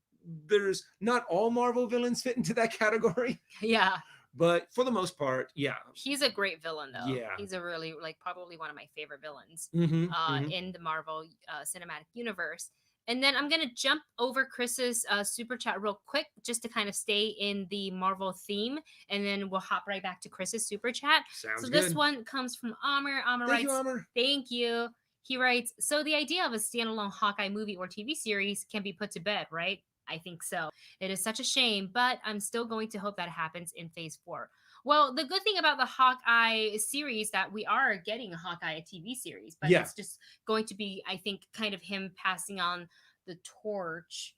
there's not all Marvel villains fit into that category,
Yeah.
but for the most part, yeah.
He's a great villain, though.
Yeah.
He's a really, like, probably one of my favorite villains
Mm-hmm.
in the Marvel cinematic universe. And then I'm going to jump over Chris's super chat real quick just to kind of stay in the Marvel theme. And then we'll hop right back to Chris's super chat.
Sounds
So
good.
this one comes from Amr. Amr
Thank
writes,
you, Amr.
Thank you. He writes, so the idea of a standalone Hawkeye movie or TV series can be put to bed, right? I think so. It is such a shame, but I'm still going to hope that happens in phase 4. Well, the good thing about the Hawkeye series that we are getting a Hawkeye TV series, but
Yeah.
it's just going to be, I think, kind of him passing on the torch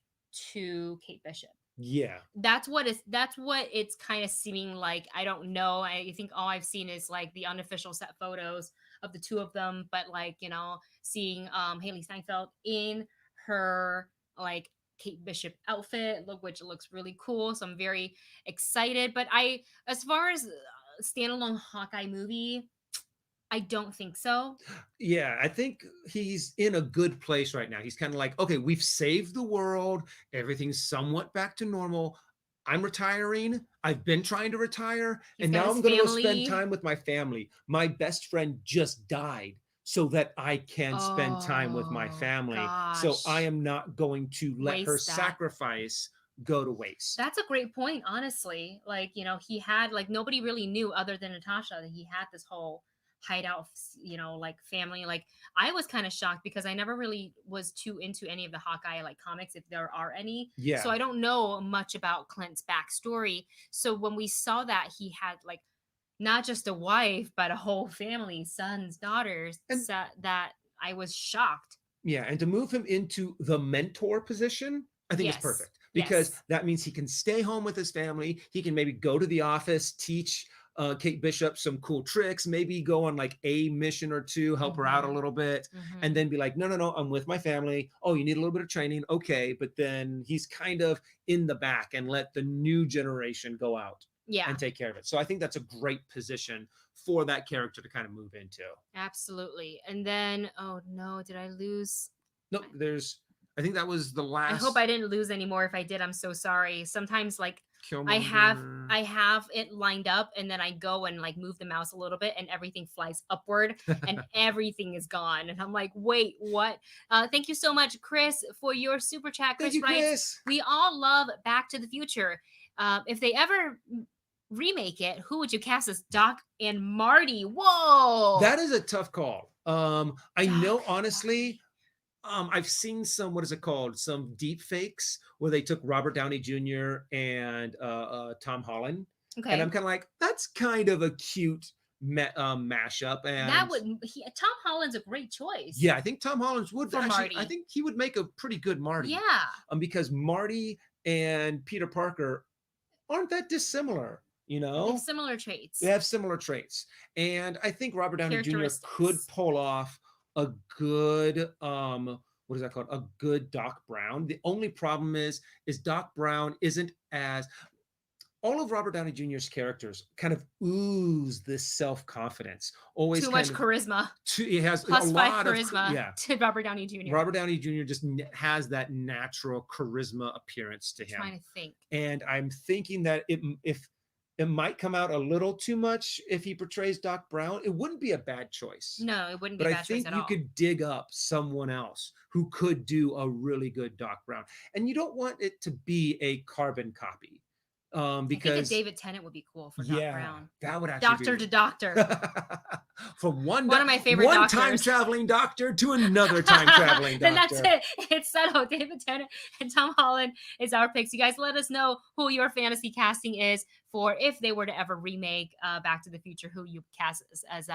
to Kate Bishop.
Yeah.
That's what it's kind of seeming like. I don't know. I think all I've seen is like the unofficial set photos of the two of them, but like, you know, seeing Haley Steinfeld in her like Kate Bishop outfit, which looks really cool. So I'm very excited. But as far as standalone Hawkeye movie, I don't think so.
Yeah, I think he's in a good place right now. He's kind of like, okay, we've saved the world. Everything's somewhat back to normal. I'm retiring. I've been trying to retire. And now I'm going to go spend time with my family. My best friend just died so that I can spend time with my family. So I am not going to let her sacrifice go to waste.
That's a great point, honestly. Like, you know, he had like nobody really knew other than Natasha that he had this whole hideout, you know, like family. Like I was kind of shocked because I never really was too into any of the Hawkeye like comics, if there are any.
Yeah.
So I don't know much about Clint's backstory. So when we saw that he had like not just a wife, but a whole family, sons, daughters, that I was shocked.
Yeah, and to move him into the mentor position, I think is perfect because that means he can stay home with his family. He can maybe go to the office, teach Kate Bishop some cool tricks, maybe go on like a mission or two, help her out a little bit, and then be like, no, I'm with my family. Oh, you need a little bit of training. Okay. But then he's kind of in the back and let the new generation go out and take care of it. So I think that's a great position for that character to kind of move into.
Absolutely. And then, oh no, did I lose?
Nope, I think that was the last.
I hope I didn't lose anymore. If I did, I'm so sorry. Sometimes like
Killmonger.
I have it lined up and then I go and like move the mouse a little bit and everything flies upward and everything is gone. And I'm like, wait, what? Thank you so much, Chris, for your super chat. Chris writes, we all love Back to the Future. If they ever remake it, who would you cast as Doc and Marty? Whoa.
That is a tough call. I know, honestly, I've seen some, what is it called? Some deep fakes where they took Robert Downey Jr. and Tom Holland. Okay. And I'm kind of like, that's kind of a cute mashup. And
that would, Tom Holland's a great choice.
Yeah, I think Tom Holland would
for
actually,
Marty.
I think he would make a pretty good Marty.
Yeah.
Because Marty and Peter Parker aren't that dissimilar. You know,
they have similar traits.
They have similar traits. And I think Robert Downey Jr. could pull off a good what is that called? A good Doc Brown. The only problem is Doc Brown isn't as all of Robert Downey Jr.'s characters kind of ooze this self-confidence. Always
Too much
kind of
charisma.
he has a
Plus 5
lot of
charisma
yeah.
to Robert Downey Jr.
Robert Downey Jr. just has that natural charisma appearance to him.
Trying to think.
And I'm thinking that if it might come out a little too much if he portrays Doc Brown, it wouldn't be a bad choice.
No, it wouldn't be
But
a
I
bad choice
think
at
you
all.
could dig up someone else who could do a really good Doc Brown. And you don't want it to be a carbon copy. Because
I think a David Tennant would be cool for Doc Brown.
That would actually
Doctor
be
to doctor.
From one
of my favorite
one
doctors.
time traveling doctor to another time traveling doctor.
Then that's it. It's settled. David Tennant and Tom Holland is our picks. You guys let us know who your fantasy casting is for if they were to ever remake Back to the Future, who you cast as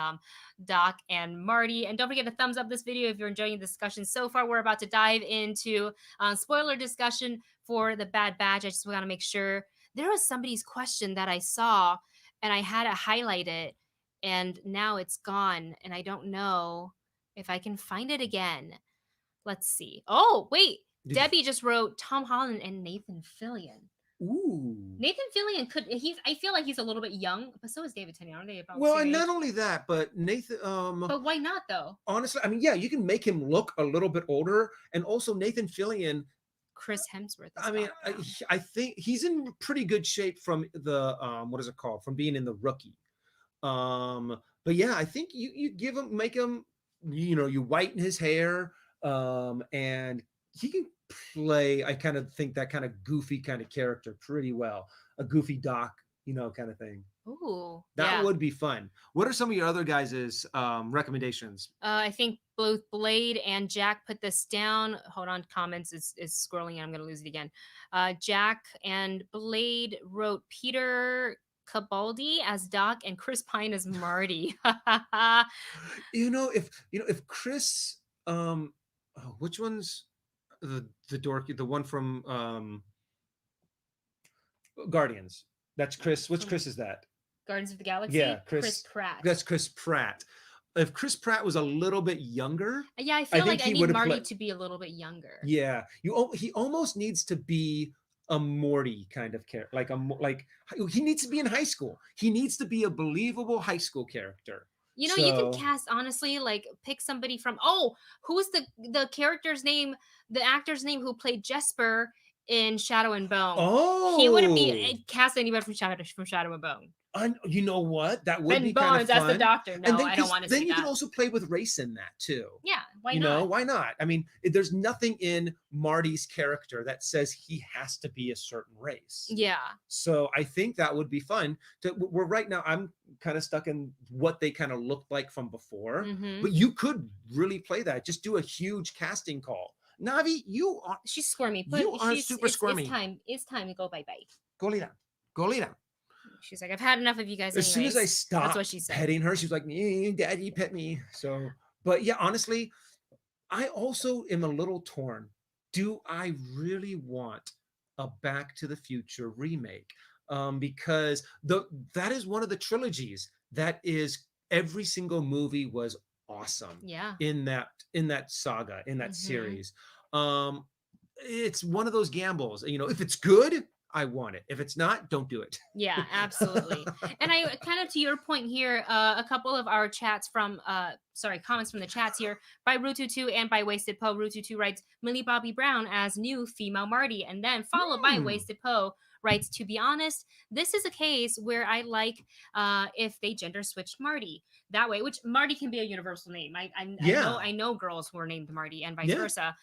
Doc and Marty. And don't forget to thumbs up this video if you're enjoying the discussion so far. We're about to dive into spoiler discussion for The Bad Batch. I just want to make sure. There was somebody's question that I saw and I had to highlight it and now it's gone and I don't know if I can find it again. Let's see. Oh, wait. Debbie just wrote Tom Holland and Nathan Fillion.
Ooh.
Nathan Fillion I feel like he's a little bit young, but so is David Tennant. Aren't they about
Well,
the
and
same
not
age?
only that, but Nathan
But why not though?
Honestly, I mean, yeah, you can make him look a little bit older, and also Nathan Fillion.
Chris Hemsworth.
I mean, I think he's in pretty good shape from the what is it called? From being in The Rookie. But yeah, I think you make him, you whiten his hair, and he can play. I kind of think that kind of goofy kind of character pretty well. A goofy Doc, kind of thing.
Ooh,
that would be fun. What are some of your other guys' recommendations?
I think both Blade and Jack put this down. Hold on, comments is scrolling. I'm going to lose it again. Jack and Blade wrote Peter Cabaldi as Doc and Chris Pine as Marty.
if Chris, which one's the dorky, the one from Guardians? That's Chris. Which Chris is that?
Guardians of the Galaxy?
Yeah,
Chris Pratt.
That's Chris Pratt. If Chris Pratt was a little bit younger,
yeah, I feel like I need Marty to be a little bit younger.
Yeah, he almost needs to be a Morty kind of character, like he needs to be in high school. He needs to be a believable high school character.
You can cast, honestly, like pick somebody from. Oh, who's the character's name? The actor's name who played Jesper in Shadow and Bone.
Oh,
he wouldn't be cast anybody from Shadow and Bone.
You know what? That would
Ben
be
Bones
kind of fun.
as the Doctor. No, I don't want to see that.
Then you can also play with race in that too.
Yeah, why not?
Why not? I mean, there's nothing in Marty's character that says he has to be a certain race.
Yeah.
So I think that would be fun. We're right now, I'm kind of stuck in what they kind of looked like from before.
Mm-hmm.
But you could really play that. Just do a huge casting call. Navi,
she's squirmy.
You are super squirmy.
It's time to go bye-bye.
Go lay down. Go lay down.
She's like, I've had enough of you guys.
As soon as I stopped
that's what she said.
petting her, she was like, Daddy, pet me. So, but yeah, honestly, I also am a little torn. Do I really want a Back to the Future remake? Because that is one of the trilogies that is every single movie was awesome.
Yeah.
In that saga, in that series. It's one of those gambles. If it's good, I want it. If it's not, don't do it.
Yeah, absolutely. And I kind of to your point here, a couple of our chats from comments from the chats here by Rututu and by Wasted Poe. Rututu writes Millie Bobby Brown as new female Marty, and then followed by Wasted Poe writes, to be honest, this is a case where I like if they gender switched Marty that way, which Marty can be a universal name. I know girls who are named Marty and vice versa.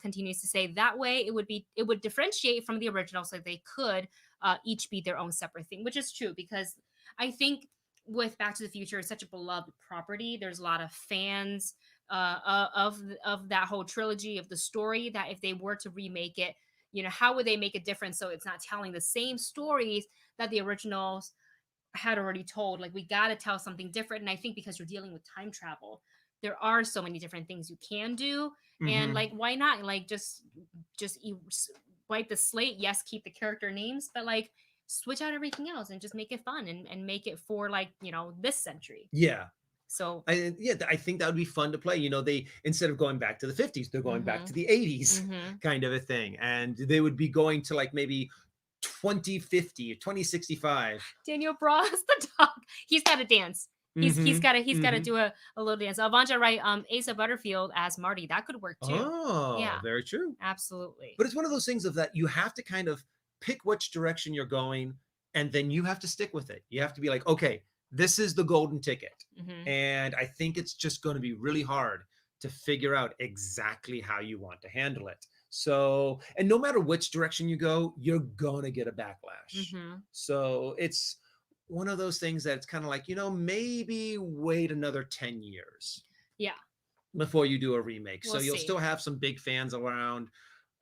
Continues to say that way it would differentiate from the original, so they could each be their own separate thing, which is true, because I think with Back to the Future, it's such a beloved property. There's a lot of fans of that whole trilogy of the story that if they were to remake it, how would they make it different so it's not telling the same stories that the originals had already told? Like, we got to tell something different. And I think because you're dealing with time travel, there are so many different things you can do. And like, why not? Like, just wipe the slate. Yes, keep the character names, but like switch out everything else and just make it fun and make it for like, this century.
Yeah.
So
I think that would be fun to play. You know, they, instead of going back to the 50s, they're going back to the 80s, kind of a thing. And they would be going to like maybe 2050 or 2065.
Daniel Bras, the dog, he's got to dance. He's got to do a little dance. Avanja, right? Asa Butterfield as Marty, that could work too.
Oh,
yeah,
very true.
absolutely.
But it's one of those things of that you have to kind of pick which direction you're going, and then you have to stick with it. You have to be like, okay, this is the golden ticket. And I think it's just going to be really hard to figure out exactly how you want to handle it. So, and no matter which direction you go, you're going to get a backlash. So it's one of those things that it's kind of like, you know, maybe wait another 10 years.
Yeah.
Before you do a remake.
We'll
so you'll
see.
still have some big fans around.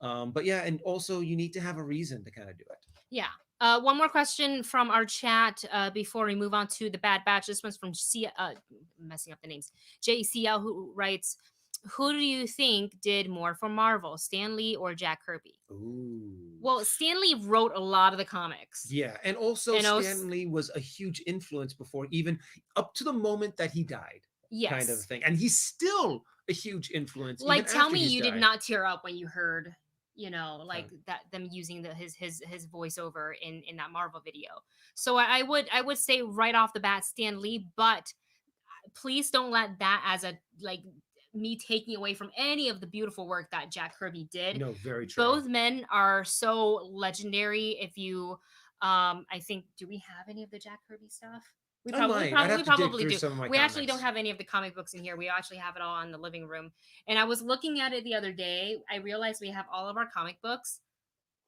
But yeah, and also you need to have a reason to kind of do it.
Yeah. One more question from our chat before we move on to the Bad Batch. This one's from messing up the names. JCL, who writes, who do you think did more for Marvel, Stan Lee or Jack Kirby?
Ooh.
Well, Stan Lee wrote a lot of the comics.
Yeah, and also Stan Lee was a huge influence before, even up to the moment that he died.
Yes.
Kind of thing. And he's still a huge influence.
Like, tell me you did not tear up when you heard, you know, like that them using his voiceover in that Marvel video. So I would say right off the bat Stan Lee, but please don't let that as a like me taking away from any of the beautiful work that Jack Kirby did.
No, very true.
Both men are so legendary. If you I think, do we have any of the Jack Kirby stuff? We probably do. We actually don't have any of the comic books in here. We actually have it all in the living room. And I was looking at it the other day. I realized we have all of our comic books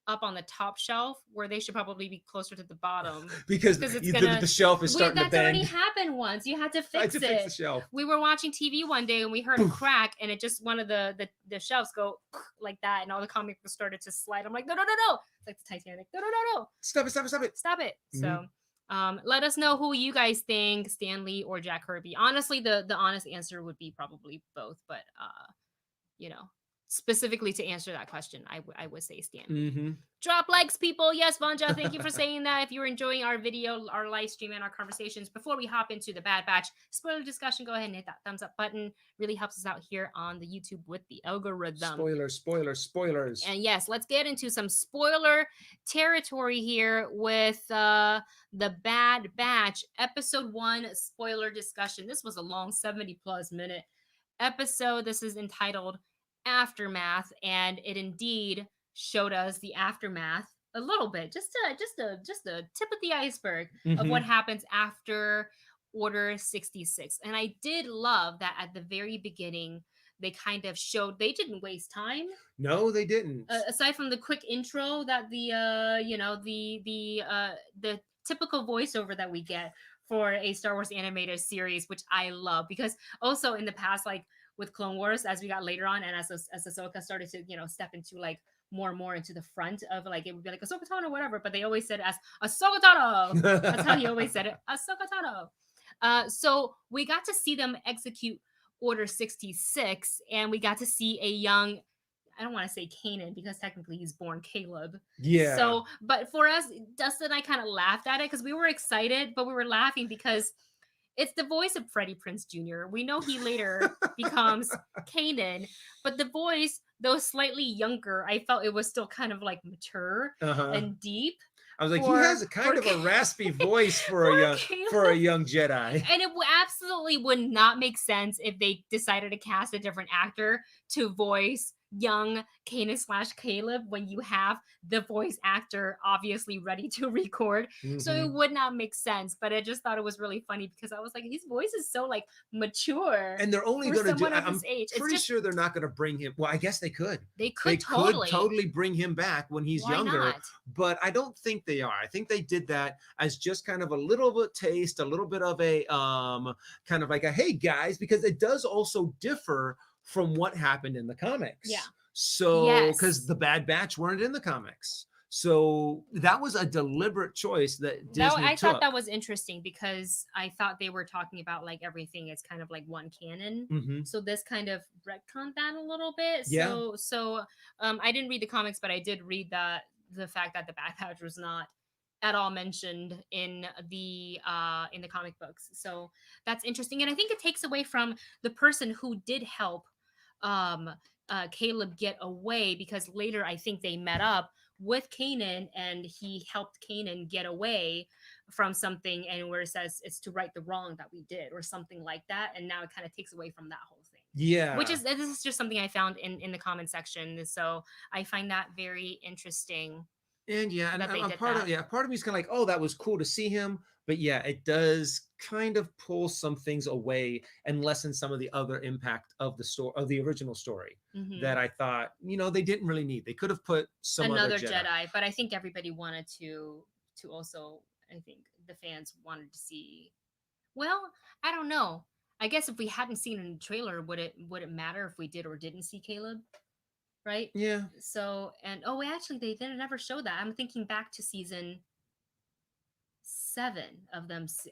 up on the top shelf, where they should probably be closer to the bottom.
because the shelf is starting to bend.
That's already happened once. You had to fix it.
Fix the shelf.
We were watching TV one day and we heard a crack, and it just one of the shelves go like that, and all the comic books started to slide. I'm like, no. It's like the Titanic. No. Stop it. So let us know who you guys think, Stan Lee or Jack Kirby. Honestly, the honest answer would be probably both, but you know, specifically to answer that question, I would say Stan. Drop likes, people. Yes, Vanja, thank you for saying that. If you're enjoying our video, our live stream, and our conversations, before we hop into the Bad Batch spoiler discussion, go ahead and hit that thumbs up button. Really helps us out here on the YouTube with the algorithm.
Spoilers.
And yes, let's get into some spoiler territory here with the Bad Batch episode 1 spoiler discussion. This was a long 70+ minute episode. This is entitled Aftermath, and it indeed showed us the aftermath a little bit, just a tip of the iceberg of what happens after Order 66. And I did love that at the very beginning they kind of showed they didn't waste time.
No, they didn't.
Aside from the quick intro that the typical voiceover that we get for a Star Wars animated series, which I love, because also in the past, like with Clone Wars, as we got later on, and as Ahsoka started to, you know, step into like more and more into the front of, like, it would be like Ahsoka Tano or whatever, but they always said it as Ahsoka Tano. That's how he always said it, Ahsoka Tano. So we got to see them execute Order 66, and we got to see a young, I don't want to say Kanan because technically he's born Caleb.
Yeah.
So, but for us, Dustin and I kind of laughed at it because we were excited, but we were laughing because it's the voice of Freddie Prinze Jr. We know he later becomes Kanan, but the voice, though slightly younger, I felt it was still kind of like mature and deep.
I was like, he has a kind of a raspy voice for a young Jedi.
And it absolutely would not make sense if they decided to cast a different actor to voice young Kanan / Caleb when you have the voice actor obviously ready to record. So it would not make sense, but I just thought it was really funny because I was like, his voice is so like mature,
and they're only going to do, I'm
age.
pretty sure they're not going to bring him, well, I guess they could
totally.
Totally bring him back when he's younger.
Not?
But I don't think they are. I think they did that as just kind of a little bit taste, a little bit of a kind of like a, hey guys, because it does also differ from what happened in the comics.
Yeah.
So, because the Bad Batch weren't in the comics. So that was a deliberate choice that Disney
I
took.
thought that was interesting because I thought they were talking about like everything is kind of like one canon. So this kind of retconned that a little bit.
Yeah.
So I didn't read the comics, but I did read that the fact that the Bad Batch was not at all mentioned in the comic books. So that's interesting, and I think it takes away from the person who did help um Caleb get away, because later I think they met up with Kanan and he helped Kanan get away from something, and where it says it's to right the wrong that we did or something like that, and now it kind of takes away from that whole thing, which
Yeah.
is, this is just something I found in the comment section. So I find that very interesting
And yeah, and
that they
I'm
did
part of
that.
yeah, part of me is kind of like, oh, that was cool to see him, but yeah, it does kind of pull some things away and lessen some of the other impact of the story of the original story
Hmm.
that I thought, they didn't really need. They could have put some other
Another
Jedi.
Jedi, but I think everybody wanted to also, I think the fans wanted to see. Well, I don't know. I guess if we hadn't seen it in the trailer, would it matter if we did or didn't see Caleb? Right?
Yeah,
So, and oh, actually, they didn't ever show that. I'm thinking back to season 7 of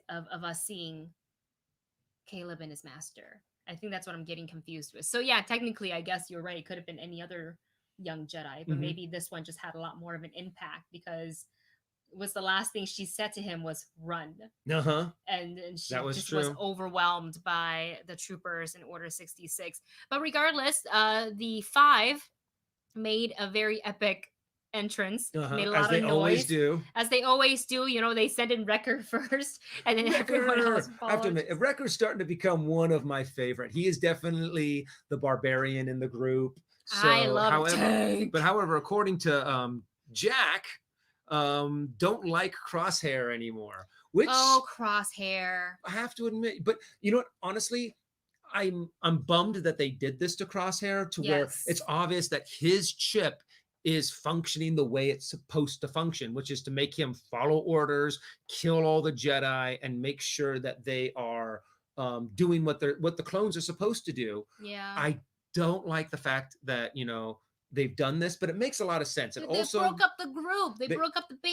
of us seeing Caleb and his master. I think that's what I'm getting confused with. So yeah, technically, I guess you're right. It could have been any other young Jedi, but
hmm,
maybe this one just had a lot more of an impact because was the last thing she said to him was run,
uh-huh,
and
that
she
was
just was
true.
overwhelmed by the troopers in Order 66. But regardless, the 5 made a very epic entrance,
Uh-huh,
made a
as
lot
they
of
always
noise,
do.
as they always do. They send in Wrecker first, and then everyone else
Wrecker, I have to
followed.
admit, Wrecker's starting to become one of my favorite. He is definitely the barbarian in the group.
I
So,
love Tank.
however, according to Jack, don't like Crosshair anymore, which
Oh, Crosshair.
I have to admit. But you know what? Honestly, I'm bummed that they did this to Crosshair, to where it's
Yes.
obvious that his chip is functioning the way it's supposed to function, which is to make him follow orders, kill all the Jedi, and make sure that they are doing what the clones are supposed to do.
Yeah.
I don't like the fact that they've done this, but it makes a lot of sense. And
Dude, they
also,
broke up the group. They
they,
broke up the
they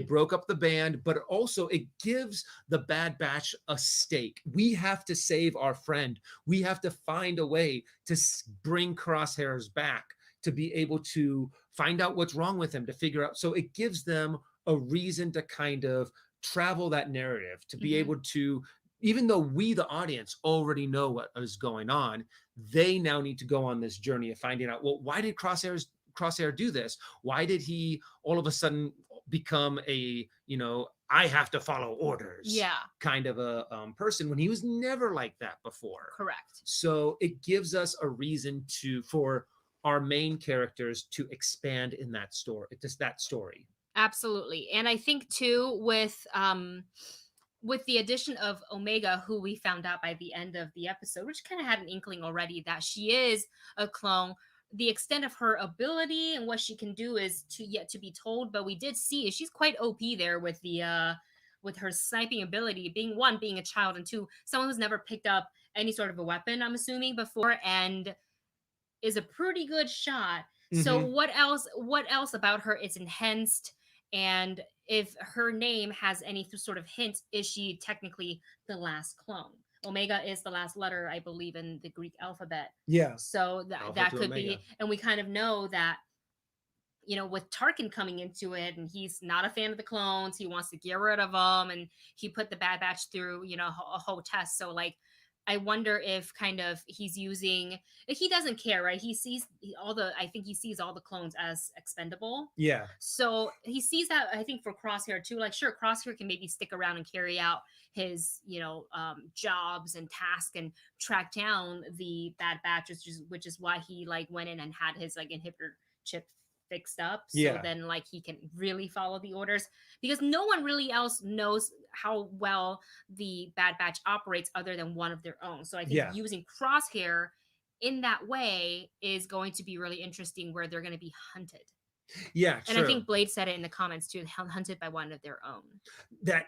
band.
broke up the band, but also it gives the Bad Batch a stake. We have to save our friend. We have to find a way to bring Crosshairs back, to be able to find out what's wrong with him, to figure out. So it gives them a reason to kind of travel that narrative, to be
Hmm.
able to, even though we, the audience, already know what is going on, they now need to go on this journey of finding out, well, why did Crosshair do this? Why did he all of a sudden become a I have to follow orders
Yeah,
kind of a person, when he was never like that before?
correct.
So it gives us a reason for our main characters to expand in that story, just that story.
Absolutely. And I think too with the addition of Omega, who we found out by the end of the episode, which kind of had an inkling already that she is a clone. The extent of her ability and what she can do is to yet to be told, but we did see she's quite OP there with her sniping ability, being a child, and two, someone who's never picked up any sort of a weapon, I'm assuming, before, and is a pretty good shot. So
Mm-hmm.
what else about her is enhanced? And if her name has any sort of hint, is she technically the last clone? Omega is the last letter, I believe, in the Greek alphabet.
Yeah,
So that
Alpha
that
to
could
Omega.
be, and we kind of know that, with Tarkin coming into it, and he's not a fan of the clones, he wants to get rid of them, and he put the Bad Batch through, a whole test. So like, I wonder if kind of he's using, like, he doesn't care, right? He sees I think he sees all the clones as expendable.
Yeah,
So he sees that, I think, for Crosshair too. Like, sure, Crosshair can maybe stick around and carry out his, jobs and tasks and track down the Bad Batch, which is why he like went in and had his like inhibitor chip fixed up, so
yeah,
then like he can really follow the orders, because no one really else knows how well the Bad Batch operates other than one of their own. So I think
yeah,
using Crosshair in that way is going to be really interesting, where they're going to be hunted.
yeah,
And I
true.
think Blade said it in the comments too, hunted by one of their own.
That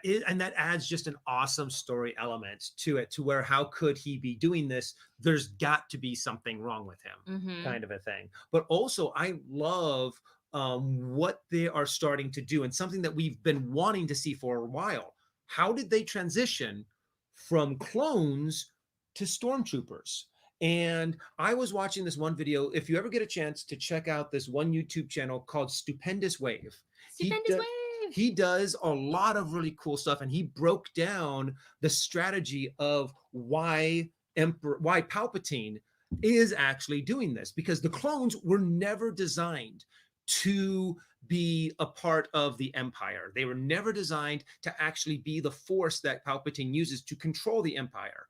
adds just an awesome story element to it, to where how could he be doing this? There's got to be something wrong with him,
Mm-hmm.
kind of a thing. But also, I love what they are starting to do, and something that we've been wanting to see for a while. How did they transition from clones to stormtroopers? And I was watching this one video. If you ever get a chance to check out this one YouTube channel called Stupendous Wave, he
Stupendous
does, He does a lot of really cool stuff, and he broke down the strategy of why Palpatine is actually doing this, because the clones were never designed to be a part of the Empire. They were never designed to actually be the force that Palpatine uses to control the Empire.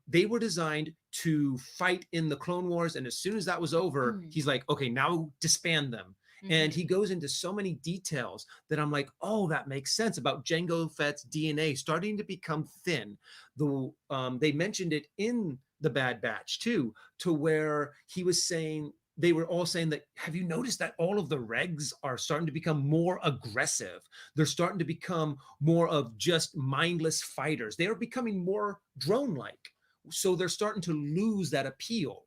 They were designed to fight in the Clone Wars, and as soon as that was over, he's like, okay, now disband them. And he goes into so many details that I'm like, oh, that makes sense about Jango Fett's DNA starting to become thin. They mentioned it in the Bad Batch too, to where he was saying, they were all saying that, have you noticed that all of the regs are starting to become more aggressive? They're starting to become more of just mindless fighters. They are becoming more drone-like. So they're starting to lose that appeal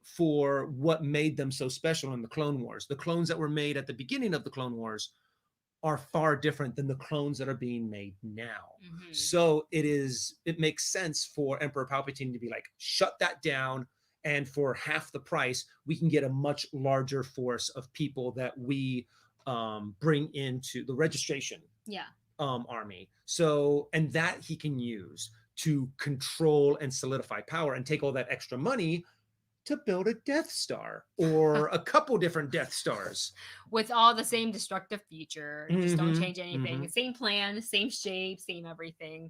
for what made them so special in the Clone Wars. The clones that were made at the beginning of the Clone Wars are far different than the clones that are being made now. So it makes sense for Emperor Palpatine to be like, shut that down, and for half the price, we can get a much larger force of people that we bring into the registration army. So, and that he can use to control and solidify power and take all that extra money to build a Death Star or a couple different Death Stars.
With all the same destructive feature. Just don't change anything. Same plan, same shape, same everything.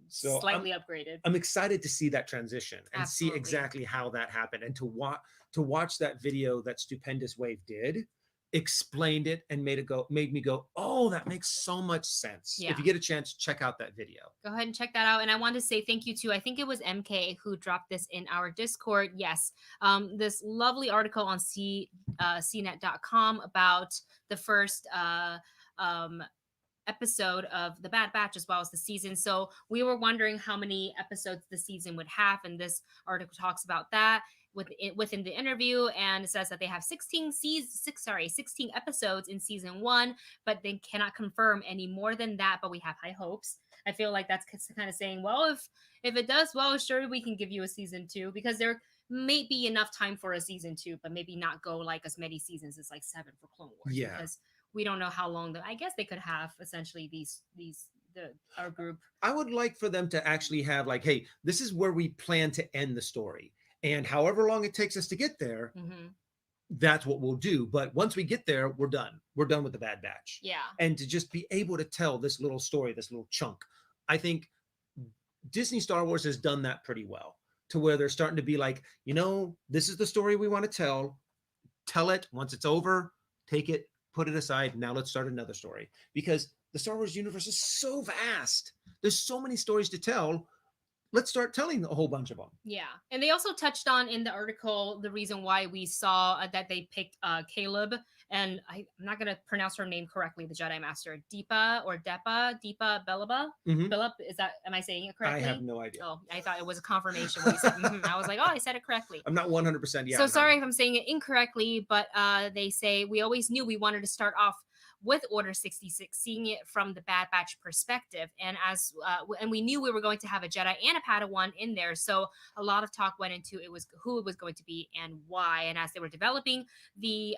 So slightly upgraded.
I'm excited to see that transition and see exactly how that happened, and to watch that video that Stupendous Wave did, explained it and made me go, oh, that makes so much sense. If you get a chance, check out that video.
Go ahead and check that out. And I want to say thank you to, I think it was MK who dropped this in our Discord. Yes. This lovely article on cnet.com about the first episode of the Bad Batch as well as the season. So we were wondering how many episodes the season would have, and this article talks about that within the interview, and it says that they have 16 episodes in season 1, but they cannot confirm any more than that, but we have high hopes. I feel like that's kind of saying, well, if it does well, sure, we can give you a season 2, because there may be enough time for a season 2, but maybe not go like as many seasons as like 7 for Clone Wars, because we don't know how long I guess they could have essentially our group.
I would like for them to actually have like, hey, this is where we plan to end the story, and however long it takes us to get there, that's what we'll do. But once we get there, we're done. We're done with the Bad Batch.
Yeah.
And to just be able to tell this little story, this little chunk, I think Disney Star Wars has done that pretty well, to where they're starting to be like, this is the story we want to tell. Tell it. Once it's over, take it, put it aside. Now let's start another story, because the Star Wars universe is so vast. There's so many stories to tell. Let's start telling a whole bunch of them.
Yeah. And they also touched on in the article the reason why we saw that they picked Caleb, and I'm not going to pronounce her name correctly, the Jedi Master, Deepa Bellaba. Philip, am I saying it correctly?
I have no idea.
Oh, I thought it was a confirmation when you said I was like, oh, I said it correctly.
I'm not 100% yet.
So sorry if I'm saying it incorrectly, but they say, we always knew we wanted to start off with Order 66, seeing it from the Bad Batch perspective, and and we knew we were going to have a Jedi and a Padawan in there, so a lot of talk went into who it was going to be and why. And as they were developing the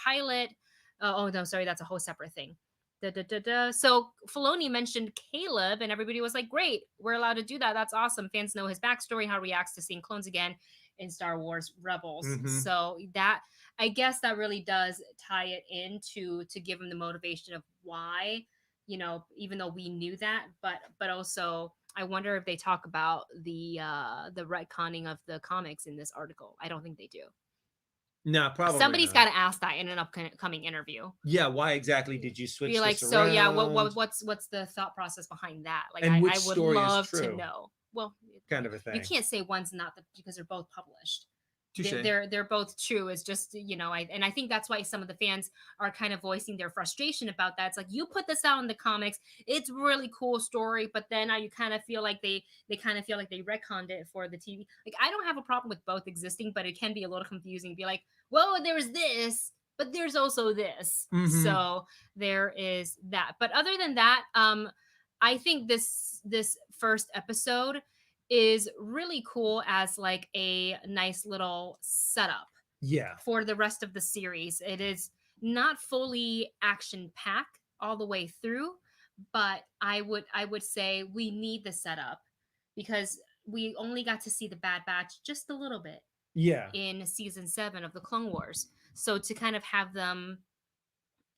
pilot, oh no, sorry, that's a whole separate thing. So Filoni mentioned Caleb, and everybody was like, great, we're allowed to do that. That's awesome. Fans know his backstory, how he reacts to seeing clones again in Star Wars Rebels. So that, I guess that really does tie it into to give him the motivation of why, even though we knew that, but also I wonder if they talk about the retconning of the comics in this article. I don't think they do.
No, probably
somebody's got to ask that in an upcoming interview.
Yeah, why exactly did you switch?
Be like,
this
so
around?
yeah, what's the thought process behind that? Like,
and
I would love to know. Well,
kind of a thing.
You can't say one's not because they're both published.
Touché.
They're both true. It's just, I think that's why some of the fans are kind of voicing their frustration about that. It's like, you put this out in the comics, it's a really cool story, but then you kind of feel like they retconned it for the TV. Like, I don't have a problem with both existing, but it can be a little confusing. Be like, well, there's this, but there's also this. So there is that. But other than that, I think this first episode is really cool as like a nice little setup
for
the rest of the series. It is not fully action packed, all the way through, but I would say we need the setup because we only got to see the Bad Batch just a little bit
Yeah.
in season 7 of the Clone Wars. So to kind of have them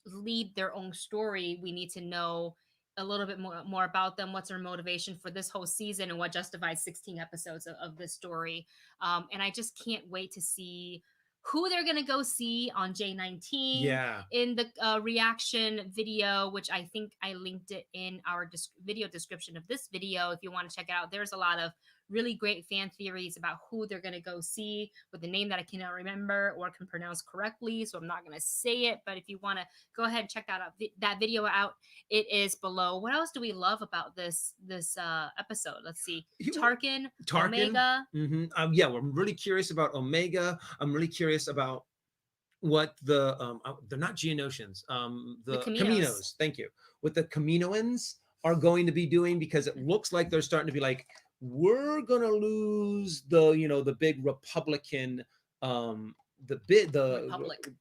lead their own story, we need to know a little bit more about them. What's their motivation for this whole season, and what justifies 16 episodes of this story? And I just can't wait to see who they're gonna go see on J19
Yeah.
in the reaction video, which I think I linked it in our video description of this video. If you want to check it out, there's a lot of really great fan theories about who they're going to go see with a name that I cannot remember or can pronounce correctly. So I'm not going to say it. But if you want to go ahead and check that video out, it is below. What else do we love about this episode? Let's see. Tarkin, Omega.
Yeah, well, I'm really curious about Omega. I'm really curious about what they're not Geonosians, the Caminos. Thank you. What the Kaminoans are going to be doing, because it looks like they're starting to be like, we're gonna lose the big Republican the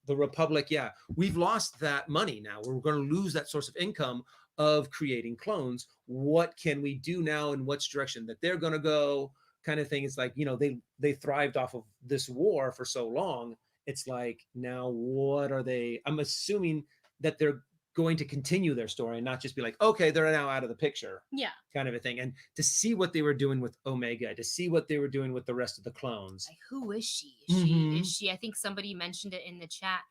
Republic. Yeah, we've lost that money now. We're going to lose that source of income of creating clones. What can we do now, and what's direction that they're going to go, kind of thing. It's like, they thrived off of this war for so long. It's like, now what are they? I'm assuming that they're going to continue their story and not just be like, okay, they're now out of the picture.
Yeah.
Kind of a thing. And to see what they were doing with Omega, to see what they were doing with the rest of the clones.
Like, who is she? Is she? I think somebody mentioned it in the chat.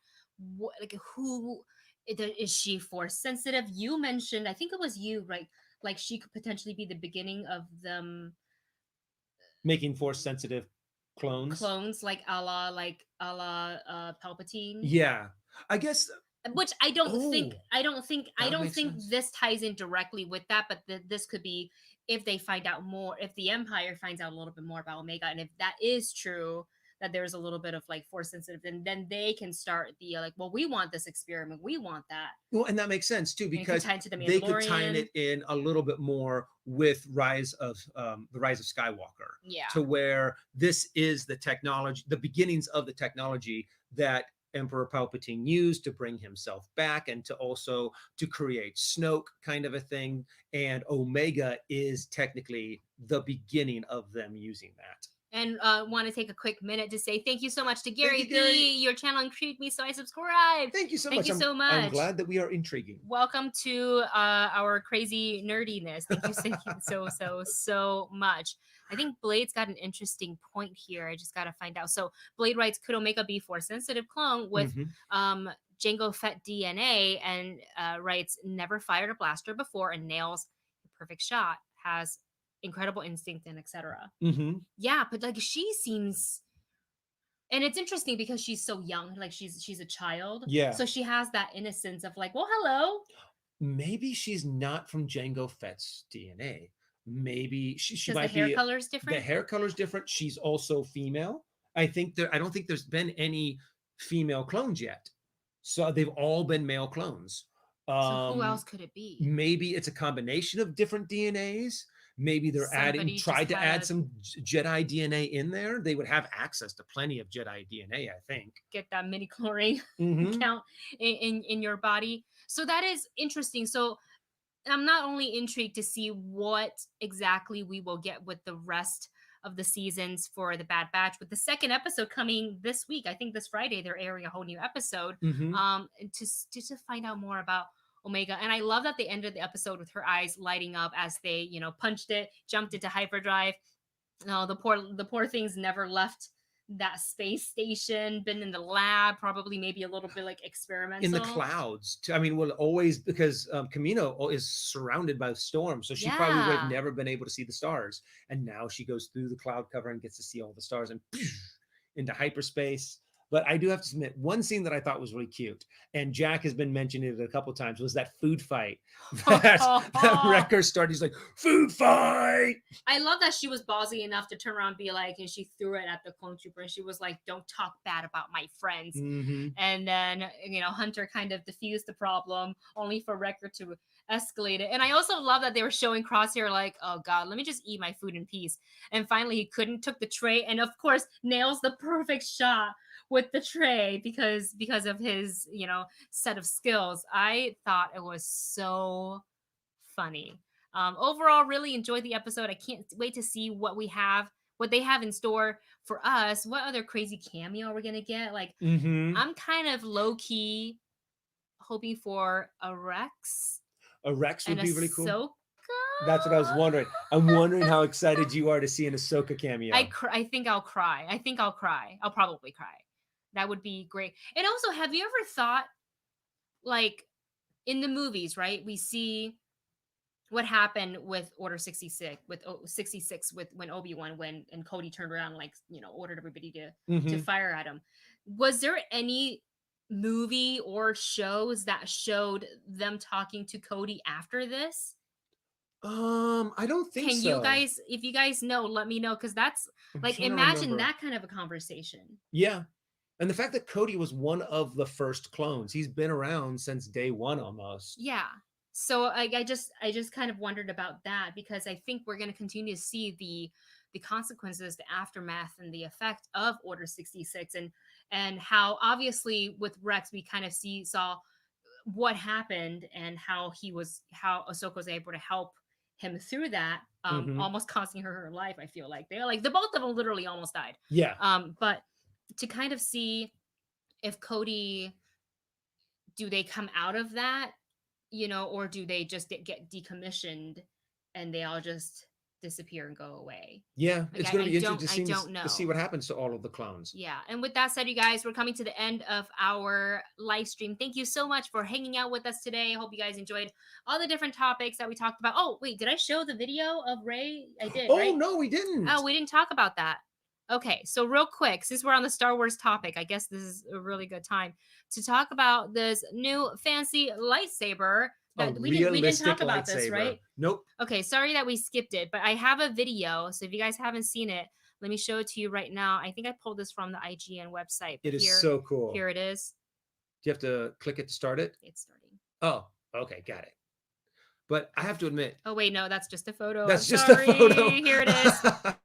What, like, who is she? Force sensitive? You mentioned, I think it was you, right? Like, she could potentially be the beginning of them
making force sensitive clones,
like a la Palpatine.
Yeah, I guess.
Which I don't think this ties in directly with that, but this could be if they find out more, if the Empire finds out a little bit more about Omega, and if that is true, that there's a little bit of like force sensitive, and then they can start the like, well, we want this experiment, we want that.
Well, and that makes sense too, because they could tie it in a little bit more with the rise of Skywalker.
Yeah.
To where this is the technology, the beginnings of the technology that Emperor Palpatine used to bring himself back, and to also to create Snoke, kind of a thing. And Omega is technically the beginning of them using that.
And want to take a quick minute to say thank you so much to Gary B. Your channel intrigued me, so I subscribed.
Thank you so
much. Thank you so much.
I'm glad that we are intriguing.
Welcome to our crazy nerdiness. Thank you so much. I think Blade's got an interesting point here. I just got to find out. So Blade writes, could Omega be force sensitive clone with Jango Fett DNA? And writes, never fired a blaster before and nails the perfect shot. Has incredible instinct and etc. Yeah, but like she seems, and it's interesting because she's so young, like she's a child.
Yeah.
So she has that innocence of like, well, hello.
Maybe she's not from Jango Fett's DNA. Maybe she might
be. The hair color's different.
The hair color's different. She's also female. I don't think there's been any female clones yet. So they've all been male clones.
So who else could it be?
Maybe it's a combination of different DNAs. Maybe they're tried to add some Jedi DNA in there. They would have access to plenty of Jedi DNA, I think.
Get that midi-chlorian count in your body. So that is interesting. So I'm not only intrigued to see what exactly we will get with the rest of the seasons for the Bad Batch, with the second episode coming this week. I think this Friday they're airing a whole new episode. To find out more about Omega. And I love that they ended the episode with her eyes lighting up as they, punched it, jumped into hyperdrive. No, the poor thing's never left that space station, been in the lab, probably maybe a little bit like experimental.
In the clouds. I mean, well, always, because Kamino is surrounded by storms. So she probably would have never been able to see the stars. And now she goes through the cloud cover and gets to see all the stars and into hyperspace. But I do have to admit, one scene that I thought was really cute, and Jack has been mentioning it a couple of times, was that food fight that Wrecker started. He's like, food fight! I
love that she was ballsy enough to turn around and be like, and she threw it at the clone trooper, and she was like, don't talk bad about my friends. And then, Hunter kind of diffused the problem, only for Wrecker to escalate it. And I also love that they were showing Crosshair like, oh God, let me just eat my food in peace. And finally he couldn't, took the tray, and of course nails the perfect shot with the tray because of his, set of skills. I thought it was so funny. Overall, really enjoyed the episode. I can't wait to see what they have in store for us. What other crazy cameo we're gonna get? Like,
Mm-hmm.
I'm kind of low key hoping for a Rex
A Rex would
and
be really cool.
Ahsoka.
That's what I was wondering. I'm wondering how excited you are to see an Ahsoka cameo.
I think I'll cry. I think I'll cry. I'll probably cry. That would be great. And also, have you ever thought, like, in the movies, right? We see what happened with Order 66, with when Obi-Wan when and Cody turned around and, like, ordered everybody to
Mm-hmm.
fire at him. Was there any movie or shows that showed them talking to Cody after this?
I don't think
Can you
so.
guys, if you guys know, let me know, because that's
I'm
like,
trying to
imagine
remember.
that kind of a conversation.
Yeah. And the fact that Cody was one of the first clones, he's been around since day one almost.
Yeah. So I just kind of wondered about that, because I think we're going to continue to see the consequences, the aftermath, and the effect of Order 66, and how, obviously, with Rex we kind of saw what happened, and how Ahsoka was able to help him through that,
Mm-hmm.
almost costing her life. I feel like they're like, the both of them literally almost died.
Yeah.
But to kind of see if Cody, do they come out of that, or do they just get decommissioned and they all just disappear and go away?
Yeah.
Like,
It's going to be
I
interesting
don't
to see
know.
what happens to all of the clones.
Yeah. And with that said, you guys, we're coming to the end of our live stream. Thank you so much for hanging out with us today. I hope you guys enjoyed all the different topics that we talked about. Oh, wait, did I show the video of Ray? I did,
Oh,
right?
no, we didn't.
Oh, we didn't talk about that. Okay, so real quick, since we're on the Star Wars topic, I guess this is a really good time to talk about this new fancy lightsaber
A
that we didn't talk
realistic
about this,
lightsaber.
right?
Nope.
Okay, sorry that we skipped it, but I have a video. So if you guys haven't seen it, let me show it to you right now. I think I pulled this from the IGN website. But
It is so cool.
here it is.
Do you have to click it to start it?
It's starting.
Oh, okay, got it. But I have to admit,
Oh wait, no, that's just a photo.
that's
I'm
just
sorry.
a photo.
Here it is.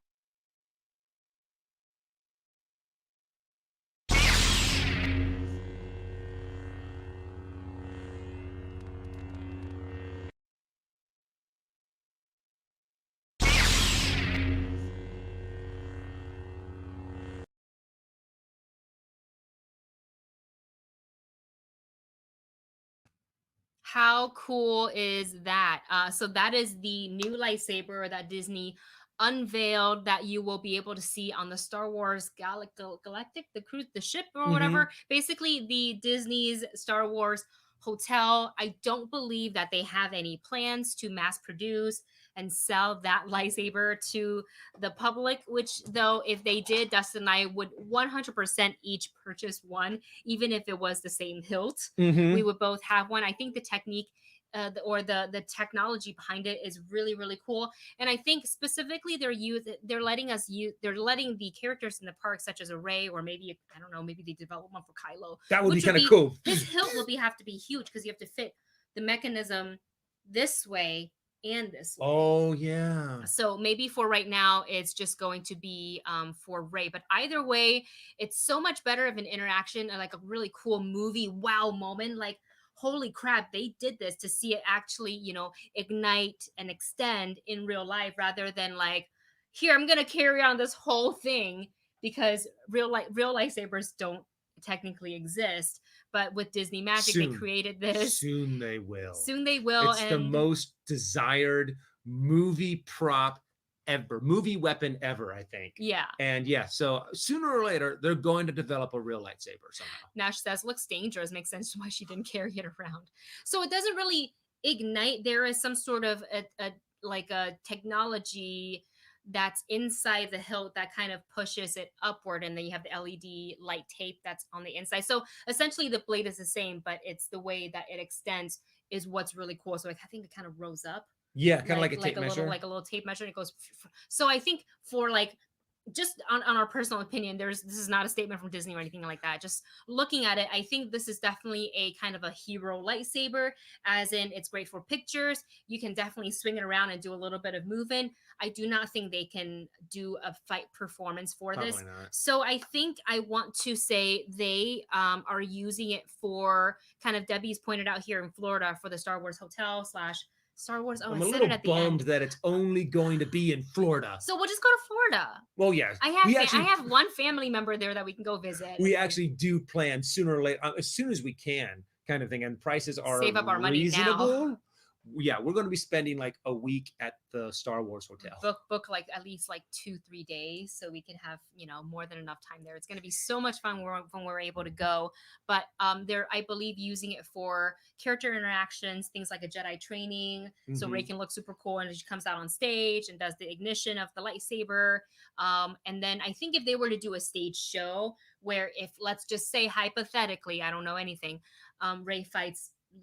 How cool is that? So that is the new lightsaber that Disney unveiled, that you will be able to see on the Star Wars Galactic, the cruise, the ship, or
Mhm.
whatever. Basically, the Disney's Star Wars hotel. I don't believe that they have any plans to mass produce and sell that lightsaber to the public, which, though, if they did, Dustin and I would 100% each purchase one, even if it was the same hilt.
Mhm.
We would both have one. I think the technique, the technology behind it is really, really cool. And I think specifically they're letting the characters in the park, such as a Ray, or maybe, I don't know, maybe they develop one for Kylo.
That would be
which
kind of cool.
His hilt will have to be huge, because you have to fit the mechanism this way and this way.
Oh, yeah.
So maybe for right now, it's just going to be for Ray. But either way, it's so much better of an interaction, like a really cool movie wow moment. Like, holy crap, they did this, to see it actually, ignite and extend in real life, rather than like, here, I'm gonna carry on this whole thing, because real lightsabers don't technically exist. But with Disney Magic, they created this.
Soon they will.
Soon they will.
It's the most desired movie prop ever, movie weapon ever, I think.
Yeah.
And yeah, so sooner or later, they're going to develop a real lightsaber somehow.
Nash says, looks dangerous. Makes sense to why she didn't carry it around. So it doesn't really ignite. There is some sort of a technology that's inside the hilt that kind of pushes it upward, and then you have the LED light tape that's on the inside. So essentially the blade is the same, but it's the way that it extends is what's really cool. So I think it kind of rose up.
Yeah, kind of like a tape measure.
Like a little tape measure, and it goes. So I think for like just on our personal opinion, this is not a statement from Disney or anything like that. Just looking at it, I think this is definitely a kind of a hero lightsaber, as in it's great for pictures. You can definitely swing it around and do a little bit of movement. I do not think they can do a fight performance for this.
Probably not.
So I think I want to say they are using it for, kind of Debbie's pointed out here in Florida, for the Star Wars hotel slash Star Wars. Oh, I
I'm a
said it
little
at the
bummed
end.
that it's only going to be in Florida.
So we'll just go to Florida.
Well, yes,
I have one family member there that we can go visit.
we actually do plan sooner or later, as soon as we can, kind of thing, and prices are
Save up our money now.
reasonable. Yeah, we're going to be spending like a week at the Star Wars hotel.
Book like at least like 2-3 days, so we can have, you know, more than enough time there. It's going to be so much fun when we're able to go. But they're, I believe, using it for character interactions, things like a Jedi training, so Ray can look super cool and she comes out on stage and does the ignition of the lightsaber. And then I think if they were to do a stage show where, if let's just say hypothetically, I don't know anything, Ray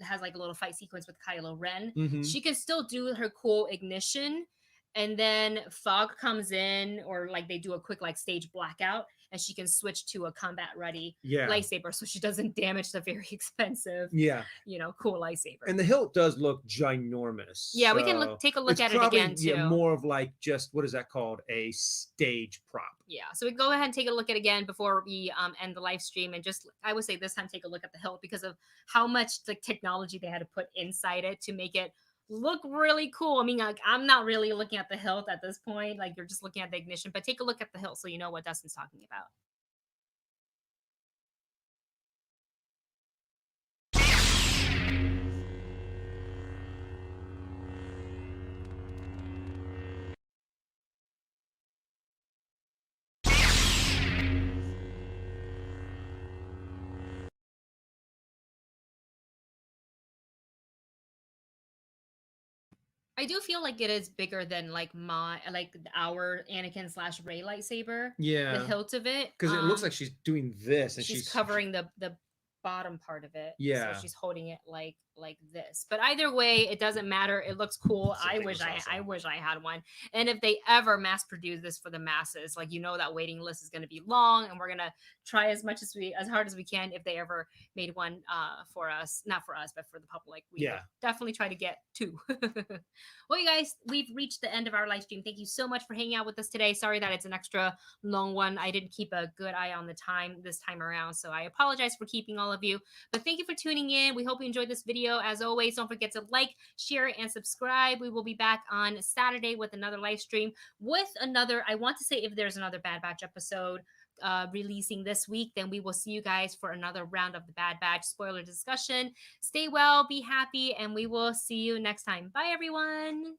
has like a little fight sequence with Kylo Ren, she can still do her cool ignition, and then fog comes in, or like they do a quick like stage blackout, and she can switch to a combat ready lightsaber, so she doesn't damage the very expensive, you know, cool lightsaber.
And the hilt does look ginormous.
Yeah, we can take a look at it again too.
Yeah, more of like, just what is that called? A stage prop.
Yeah, so we go ahead and take a look at it again before we end the live stream, and just, I would say this time take a look at the hilt, because of how much like technology they had to put inside it to make it look really cool. I mean, like, I'm not really looking at the hilt at this point, like you're just looking at the ignition, but take a look at the hilt so you know what Dustin's talking about. I do feel like it is bigger than like our Anakin slash Ray lightsaber.
Yeah,
the hilt of it,
because it looks like she's doing this, and
she's covering the bottom part of it.
Yeah,
so she's holding it like this. But either way, it doesn't matter. It looks cool. I wish I had one. And if they ever mass produce this for the masses, like, you know, that waiting list is going to be long, and we're going to try as hard as we can if they ever made one for us, not for us, but for the public. We definitely try to get two. Well, you guys, we've reached the end of our live stream. Thank you so much for hanging out with us today. Sorry that it's an extra long one. I didn't keep a good eye on the time this time around, so I apologize for keeping all of you. But thank you for tuning in. We hope you enjoyed this video. As always, don't forget to like, share, and subscribe. We will be back on Saturday with another live stream, with another, I want to say, if there's another Bad Batch episode releasing this week, then we will see you guys for another round of the Bad Batch spoiler discussion. Stay well, be happy, and we will see you next time. Bye, everyone.